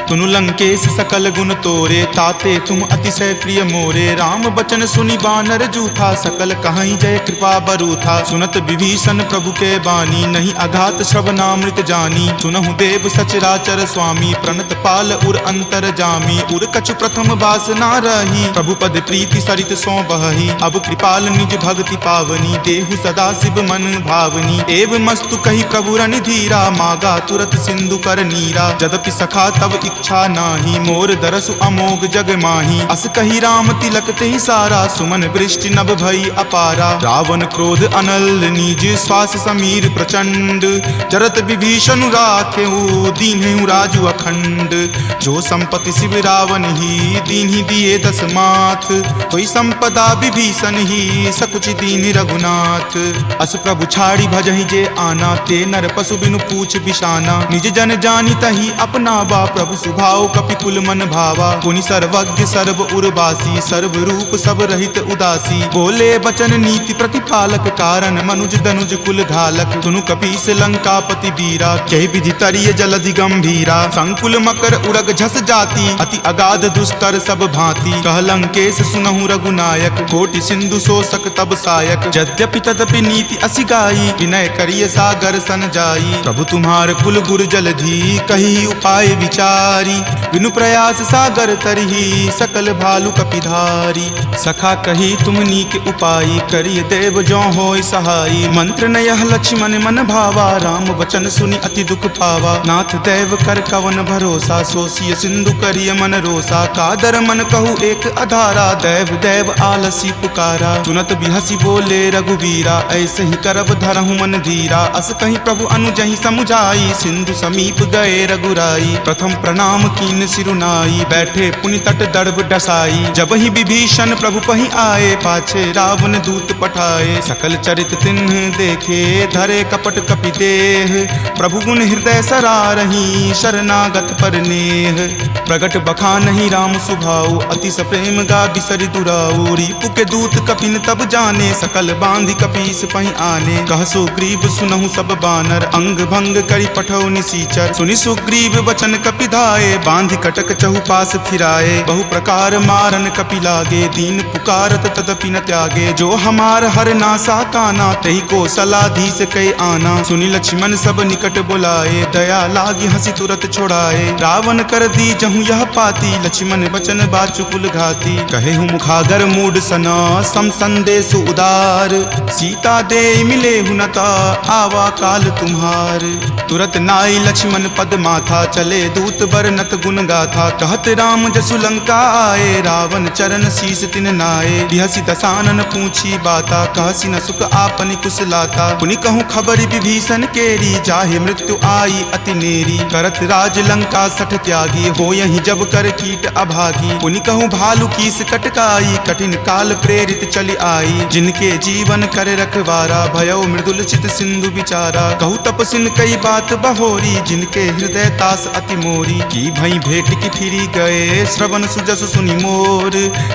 तुनु लंकेश सकल गुण तोरे, ताते तुम अतिशय प्रिय मोरे। राम बचन सुनि बानर जूथा, सकल कहाई जय कृपा बरूथा। सुनत विभीषण प्रभु के बानी, नहीं अघात श्रवणामृत जानी। सुनहु देव सचराचर स्वामी, प्रणत पाल उर अंतर जामी। उर कछु प्रथम बास ना रही, प्रभु पद प्रीति सरित सो बही। अब कृपाल निज भक्ति पावनी, देहु सदा शिव मन भावनी। एव मस्तु कही प्रभु रण धीरा, मागा तुरत सिंधु कर नीरा। जदपि सखा तब इच्छा नाही, मोर दरसु अमोघ जग माही। अस कही राम तिलक तेहि सारा, सुमन वृष्टि नभ भई अपारा। रावण क्रोध अनल निज, श्वास समीर प्रचंड। जरत विभीषण राखेहु, दीन्हेहु राजु अखंड। जो संपत्ति शिव रावण ही, दीन्हि दिए दस माथ। कोई संपदा विभीषण ही, सकुच दीन रघुनाथ। अस प्रभु छाड़ी भजहि जे आना, ते नर पशु बिनु पूछ बिशाना। निज जन जानी तहि अपनावा, प्रभु सुभाव कपिकुल मन भावा। पुनि सर्वज्ञ सर्व उर्वासी, सर्व रूप सब रहित उदासी। बोले बचन नीति प्रतिपालक, कारण मनुज दनुज कुल घालक। सुनु कपीस लंकापति वीरा, कहि विधि तरिय जलधि गंभीरा। संकुल मकर उड़ग झस जाति, अति अगाध दुस्तर सब भांति। कह लंकेश सुनहु रघुनायक, कोटि सिंधु शोषक तब सायक। यद्यपि तदपि नीति असि गाई, विनय करिय सागर सन जाई। प्रभु तुम्हार कुल गुर जलधि, कही उपाय विचारी। बिनु प्रयास सागर तरही, सकल भालु कपिधारी। सखा कही तुम नीक उपाई, करिय देव जो होय सहाई। मंत्र न यह लक्ष्मण मन भावा, राम वचन सुनि अति दुख पावा। नाथ देव कर कवन भरोसा, सोसिय सिंधु करिय मन रोसा। कादर मन कहु एक अधारा, देव देव आलसी पुकारा। सुनत बिहसी बोले रघुवीरा, ऐसे ही करब धरहु मन धीरा। अस कहीं प्रभु अनुजहि समुझाई, सिंधु समीप गए रघुराई। प्रथम प्रणाम कीन सिरुनाई, बैठे पुनि तट दर्भ डसाई। जब ही विभीषण प्रभु पहि आए, पाछे रावण दूत पठाए। सकल चरित तिन्ह देखे, धरे कपट कपि देह। प्रभु गुण हृदय सरारही, शरणागत पर नेह। प्रगट बखानहि राम सुभाऊ, अति सप्रेम गा बिसरि दुराऊ। रिपु के दूत कपिन तब जाने, सकल बांधि कपीस पहि आने। कह सुग्रीव सुनहु सब बानर, अंग भंग करि पठौ निसीचर। सुनि सुग्रीव वचन कपिधाए, बांधि कटक चहुपास फिराए। बहु प्रकार मारन कपि लागे, दीन पुकारत तदपि न त्यागे। जो हमार हर नासा काना, तहि को सलाधीस कई आना। सुनि लक्ष्मण सब निकट बुलाए, दया लागी हंसी तुरत छोड़ाए। रावण कर दी जहु यह पाती, लक्ष्मण बचन बाचु कुल घाती। कहेहु मुखागर मूड सना, सम संदेश उदार। सीता दे मिले हुनता, आवा काल तुम्हार। तुरत नाई लक्ष्मण पद माथा, चले दूत बरनत गुण गाथा। कहत राम जसु लंका आए, रावण चरण शीस तिन नाये। बिहसी दसानन पूछी बाता, कहसी न सुख आपनि कुशलाता। पुनि कहूँ खबरि विभीषण केरी, जाहे मृत्यु आई अति नेरी। करत राज लंका सठ त्यागी, हो यही जब कर कीट अभागी। पुनि कहूँ भालु कीस कटकाई, कठिन काल प्रेरित चली आई। जिनके जीवन कर रखवारा, भयो मृदुल चित सिंधु विचारा। कहूँ तपसिन कई बात बहोरी, जिनके हृदय तास अति मोरी। की भई भेट की फिरी गए, श्रवण सुजस सुनि मोर।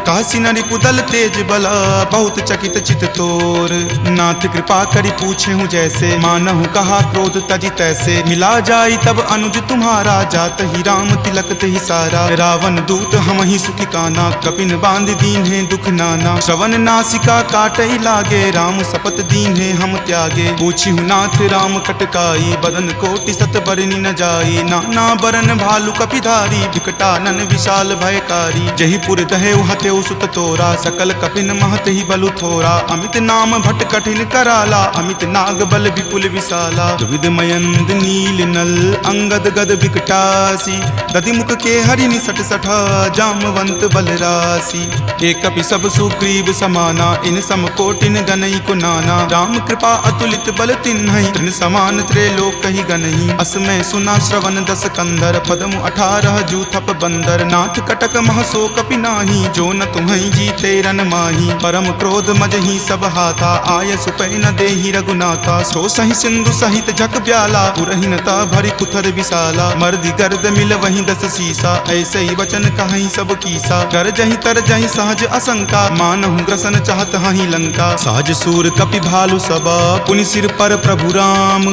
कहसी न रिपुदल तेज बला, बहुत चकित चित तोर। नाथ कृपा करि पूछे हूँ जैसे, मानहु कहा क्रोध तजी तैसे। मिला जाई तब अनुज तुम्हारा, जात ही राम तिलक तेहि सारा। रावण दूत हम ही सुखी काना, कपिन बांध दीन है दुख नाना। श्रवण नासिका काटई लागे, राम सपत दीन है हम त्यागे। पूछी हूँ नाथ राम कटकाई, बदन कोटि सत बरनी न जाई। नाना बरन भालु कपिधारी, विकटानन विशाल भयकारी। जही पुर दहेउ हतेउ सुत तोरा, सकल कपिन महत ही बलु थोरा। अमित नाम भट कठिन कराला, अमित नाग बल विपुल विशाला। द्विविध मयंद नील नल, अंगद गद विकटासी। दधि मुख के हरि निसट सठा, जामवंत बल राशि। एक कपि सब सुग्रीव समाना, इन सम कोटिन गनई को नाना। राम कृपा अतुलित बल तिन्हई, तृण समान त्रैलोक कहि गनहि। असमय सुना श्रवण दस कंधर, पदमु 18 जूथप बंदर। नाथ कटक महसो कपि नाही, जो न तुम्हें जीते रन माही। परम क्रोध मजही सब हाथा, आय सुपै न देहि रघुनाथा। सो सही सिंधु सहित झक ब्याला, पुरहीनता भरी कुथर विशाला। मर्दी गर्द मिल वहीं 10 सीसा, ऐसे ही वचन कहीं सब कीसा। कर जही तर जही सहज असंका, मानहु ग्रसन चाहत हहीं लंका। सहज सूर कपि भालु सबा, पुनि सिर पर प्रभु राम।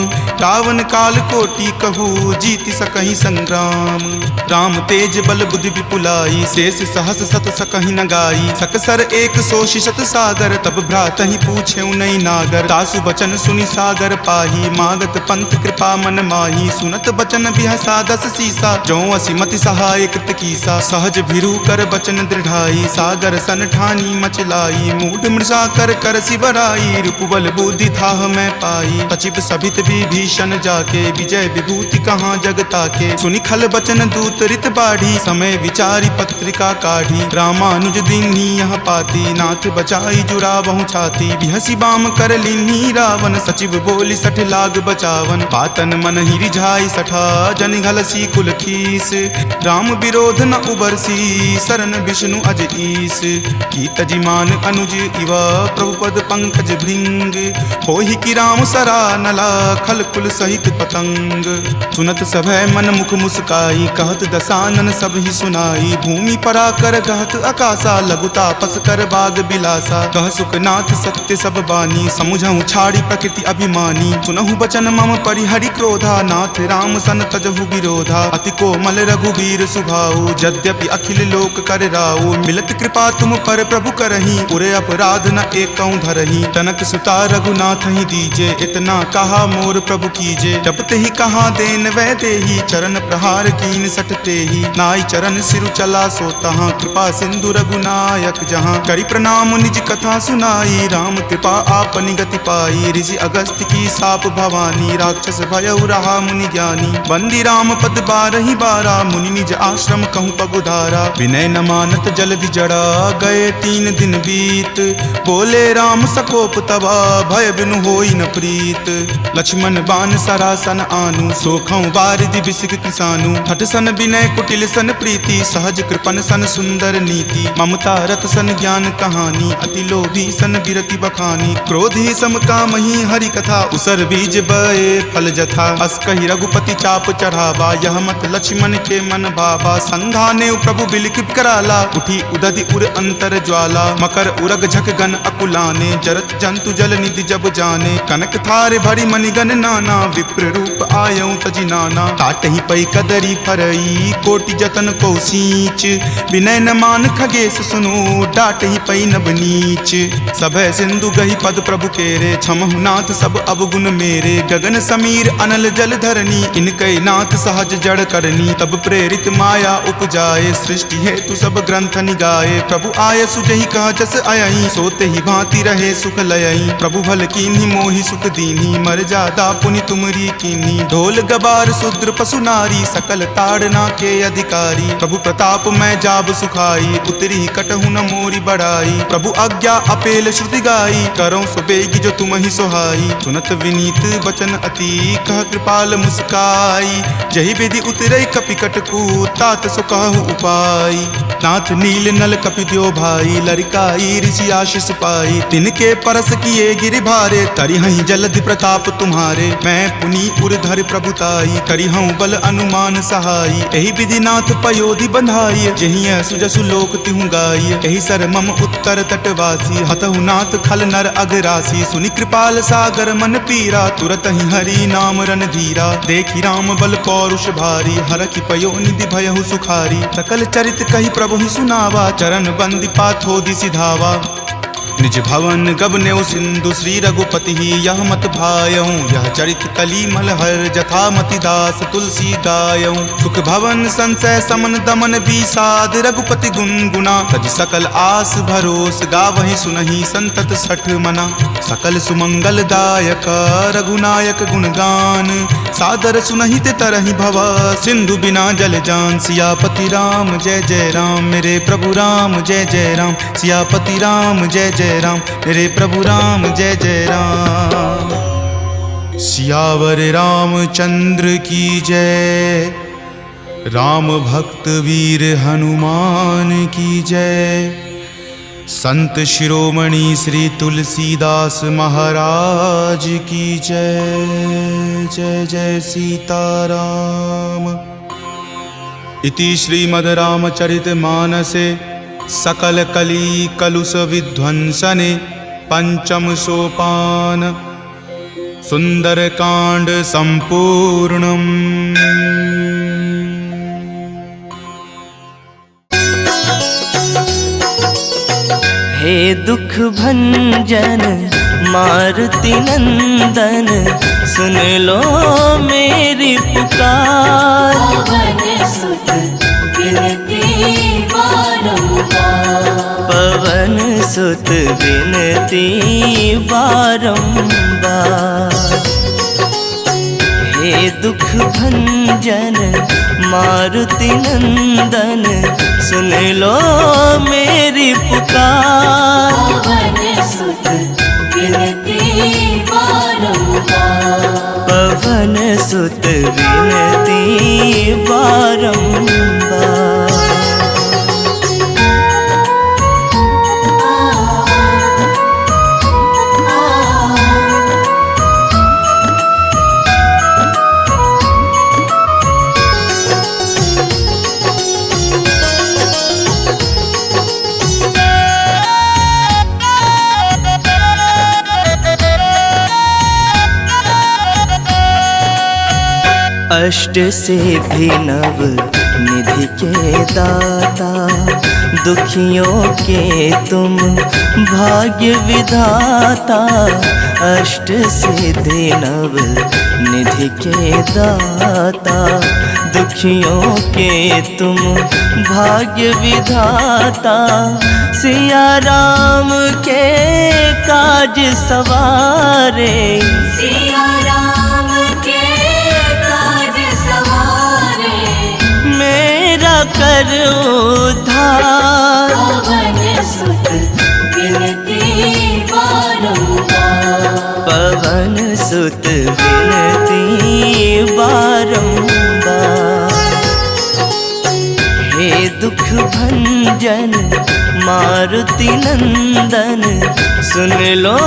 रावण काल कोटि कहू, जीति सकहि संग्राम। राम तेज बल बुद्धि विपुलाई, शेष सहस सत सकहि न गाई। सकसर एक सोषि शत सागर, तब भ्रातहि पूछेउ नहीं नागर। तासु बचन सुनि सागर पाही, मागत पंथ कृपा मन माही। सुनत बचन बिहसा 10 सीसा, जो असि मति सहाय कृत कीसा। सहज भिरू कर बचन दृढ़ाई, सागर सन ठानी मचलाई। मूढ़ मृषा कर कर सिबराई, रूपबल बुद्धि थाह मैं पाई। सचिव सभित विभीषण जाके, विजय विभूति कहाँ जगता के। सुनि खल बचन दूत रित बाढ़ी, समय विचारी पत्रिका काढ़ी। रामानुज दीन्ही यह पाती, नाथ बचाई जुड़ावहु छाती। बिहसी बाम कर लीन्ही रावण, सचिव बोली सठ लाग बचावन। पातन मन ही रिझाई सठा, जन घलसी कुल खीस। राम विरोध न उबरसी, शरण विष्णु अज ईस। की तजिमान अनुज इवा, प्रभुपद पंकज भृंग। होहि की राम सरा नला, खल कुल सहित पतंग। सुनत सभय मन मुख मुस्काई, कहत दसानन सब ही सुनाई। भूमि परा कर गहत आकाशा, लघु तापस कर बाग बिलासा। कह सुखनाथ सत्य सब बानी, समुझहु छाड़ी प्रकृति अभिमानी। सुनहु बचन मम परिहरि क्रोधा, नाथ राम सन तजहु विरोधा। अति कोमल रघुबीर सुभाऊ, यद्यपि अखिल लोक कर राऊ। मिलत कृपा तुम पर प्रभु करही, उरे अपराध न एकौ धरही। तनक सुता रघुनाथ ही दीजे, इतना कहा मोर प्रभु कीजे। जपते ही कहा देन वै देही, चरण प्रहार कीन सटते ही। नाई चरण सिरु चला सो तहाँ, कृपा सिंधु रघुनायक जहाँ। करि प्रणाम निज कथा सुनाई, राम कृपा आपनि गति पाई। ऋषि अगस्त्य की साप भवानी, राक्षस भयउ रहा मुनि ज्ञानी। बंदी राम पद 12 बारा, मुनि निज आश्रम कहूँ पगुधारा। विनय न मानत जलधि जड़ा, गए 3 दिन बीत। बोले राम सकोप तबा, भय बिनु होई न प्रीत। लक्ष्मण बान सरासन आनु, सोखौ बारिधि बिसिक किसानु। हठ सन विनय कुटिल सन प्रीति, सहज कृपन सन सुंदर नीति। ममता रत सन ज्ञान कहानी, अति लोभी सन बिरति बखानी। क्रोधी सम कामहि हरि कथा, उसर बीज बए फल जथा। अस कहि रघुपति चाप चढ़ावा, यह मत लक्ष्मण के मन भावा। संधाने प्रभु बिलिख कराला, उठी उदधि उर अंतर ज्वाला। मकर उरग झक गन अकुलाने, जरत जंतु जल निधि जब जाने। कनक थारे भरी मणिगन नाना, विप्र रूप आयऊ तजि नाना। काटहि पै कदरी फरई, कोटि जतन को सींच। विनय न मान खगेश सुनो, डाटहि पै नभ नीच। सभय सिंधु गहि पद प्रभु केरे, क्षमहु नाथ सब अवगुण मेरे। गगन समीर अनल जल धरनी, इनकै नाथ सहज जड़ करनी। तब प्रेरित माया उपजाए, सृष्टि हेतु सब ग्रंथ निगाए। प्रभु आय सुजहि कह जस अयहि, सोते ही भांति रहे सुख लयहि। प्रभु भल कीन्ही मोहि सुख दीन्ही, मर जादा पुनि तुमरी कीन्ही। ढोल गबार शूद्र पशु नारी, सकल ताड़ना के अधिकारी। प्रभु प्रताप मैं जाब सुखाई, उतरी कटहु न मोरी बढ़ाई। प्रभु आज्ञा अपेल श्रुति गाई, करौं सुबेगी जो तुम ही सोहाई। सुनत विनीत बचन अति, कह कृपाल मुस्काई। जहि विधि उतरई कपि कटकू, तात सो कहु उपाय। नाथ नील नल कपि द्यो भाई, लरिकाई ऋषि आशीष पाई। तिनके परस किए गिरि भारे, तरिहहि जलधि प्रताप तुम्हारे। मैं पुनि उरधर प्रभुताई, करिहऊँ बल अनुमान सहाई। एहि विधि नाथ पयोधि बंधाई, जहिं सुजसु लोक तिहु गाई। एहि सर मम उत्तर तटवासी, हतहु नाथ खल नर अगरासी। सुनि कृपाल सागर मन पीरा, तुरत ही हरि नाम रन धीरा। देखि राम बल पौरुष भारी, हरखि पयो निधि भयहु सुखारी। सकल चरित कहि प्रभु ही सुनावा, चरण बंदी पाथोधि सिधावा। निज भवन गबनेउ सिंधु, श्री रघुपति ही यह मत भायऊँ। यह चरित कली मलहर, जथा मति दास तुलसी गायऊँ। सुख भवन संशय समन दमन बीसाद, रघुपति गुनगुना। तज सकल आस भरोस, गावहि सुनहि संतत सठ मना। सकल सुमंगल दायक, रघुनायक गुणगान। सादर सुनहि ते तरहि भवा, सिंधु बिना जल जान। सियापति राम जय जय राम, मेरे प्रभु राम जय जय राम। सियापति राम जय जय राम, मेरे प्रभु राम जय जय राम। सियावर रामचंद्र की जय, राम भक्त वीर हनुमान की जय। संत शिरोमणि श्री तुलसीदास महाराज की जय। जय जय सीताराम। इति श्रीमद् रामचरितमानसे सकल कली कलुष विध्वंसने पंचम सोपान सुंदरकांड संपूर्णम्। हे दुख भंजन मारुति नंदन, सुन लो मेरी पुकार। पवन सुत विनती बारंबार। हे दुख भंजन मारुति नंदन, सुन लो मेरी पुकार। पवन सुत विनती बारंबार। अष्ट सिद्धि नव निधि के दाता, दुखियों के तुम भाग्य विधाता। अष्ट सिद्धि नव निधि के दाता, दुखियों के तुम भाग्य विधाता। सिया राम के काज सवारे, सिया राम के काज सवारे। मेरा कर उद्धार। पवन सुत विनती बारंबार। पवन सुत विनती बारंबार। हे दुख भंजन मारुति नंदन, सुन लो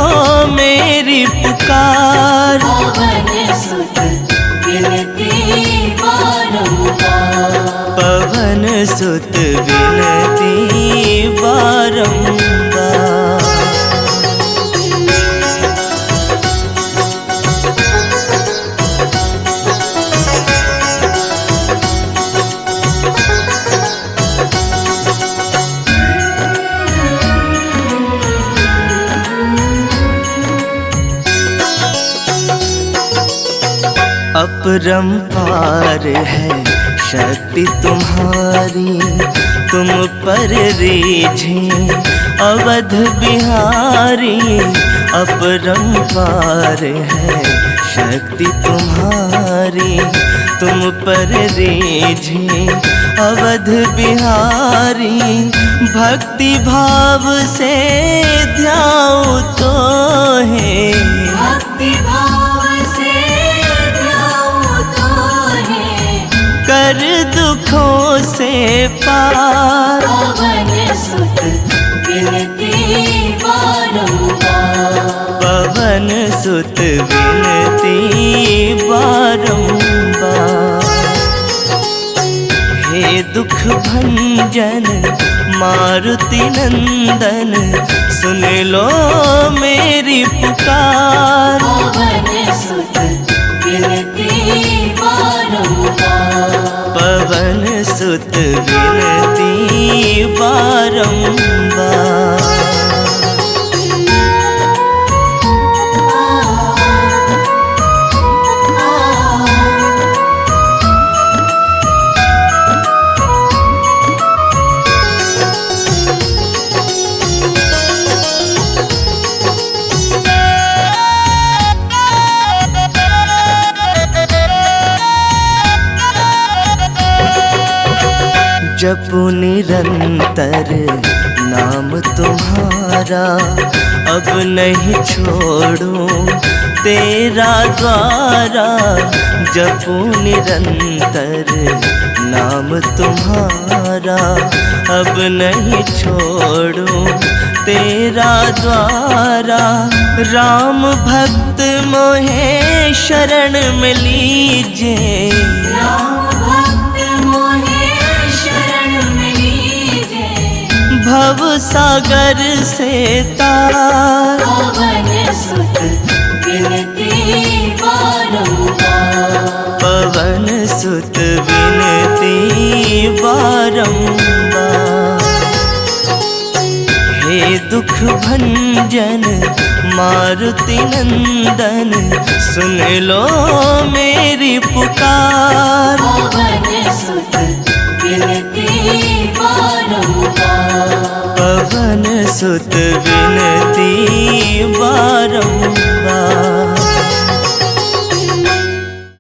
मेरी पुकार। पवन सुत विनती बारंबार। पवन सुत विनती बारंबार। अपरंपार है शक्ति तुम्हारी, तुम पर रीझे अवध बिहारी। अपरंपार है शक्ति तुम्हारी, तुम पर रीझे अवध बिहारी। भक्ति भाव से ध्याओ तो है, भक्ति भाव से कर दुखों से पार। पवन सुत विनती बारंबार। पवन सुत विनती बारंबार। हे दुख भंजन मारुति नंदन, सुन लो मेरी पुकार। पवन सुत विनती बारंबार। पवन सुत विनती बारंबार। जपू निरंतर नाम तुम्हारा, अब नहीं छोड़ूं तेरा द्वारा। जपू निरंतर नाम तुम्हारा अब नहीं छोड़ूं तेरा द्वारा। राम भक्त मोहे शरण में लीजिए, राम भक्त मोहे शरण में लीजिए। भव सागर से तार पवन सुत विनती बारंबार, पवन सुत विनती बारंबार। हे दुख भंजन मारुति नंदन सुन लो मेरी पुकार। पवन सुत विनती बारंबार, पवन सुत विनती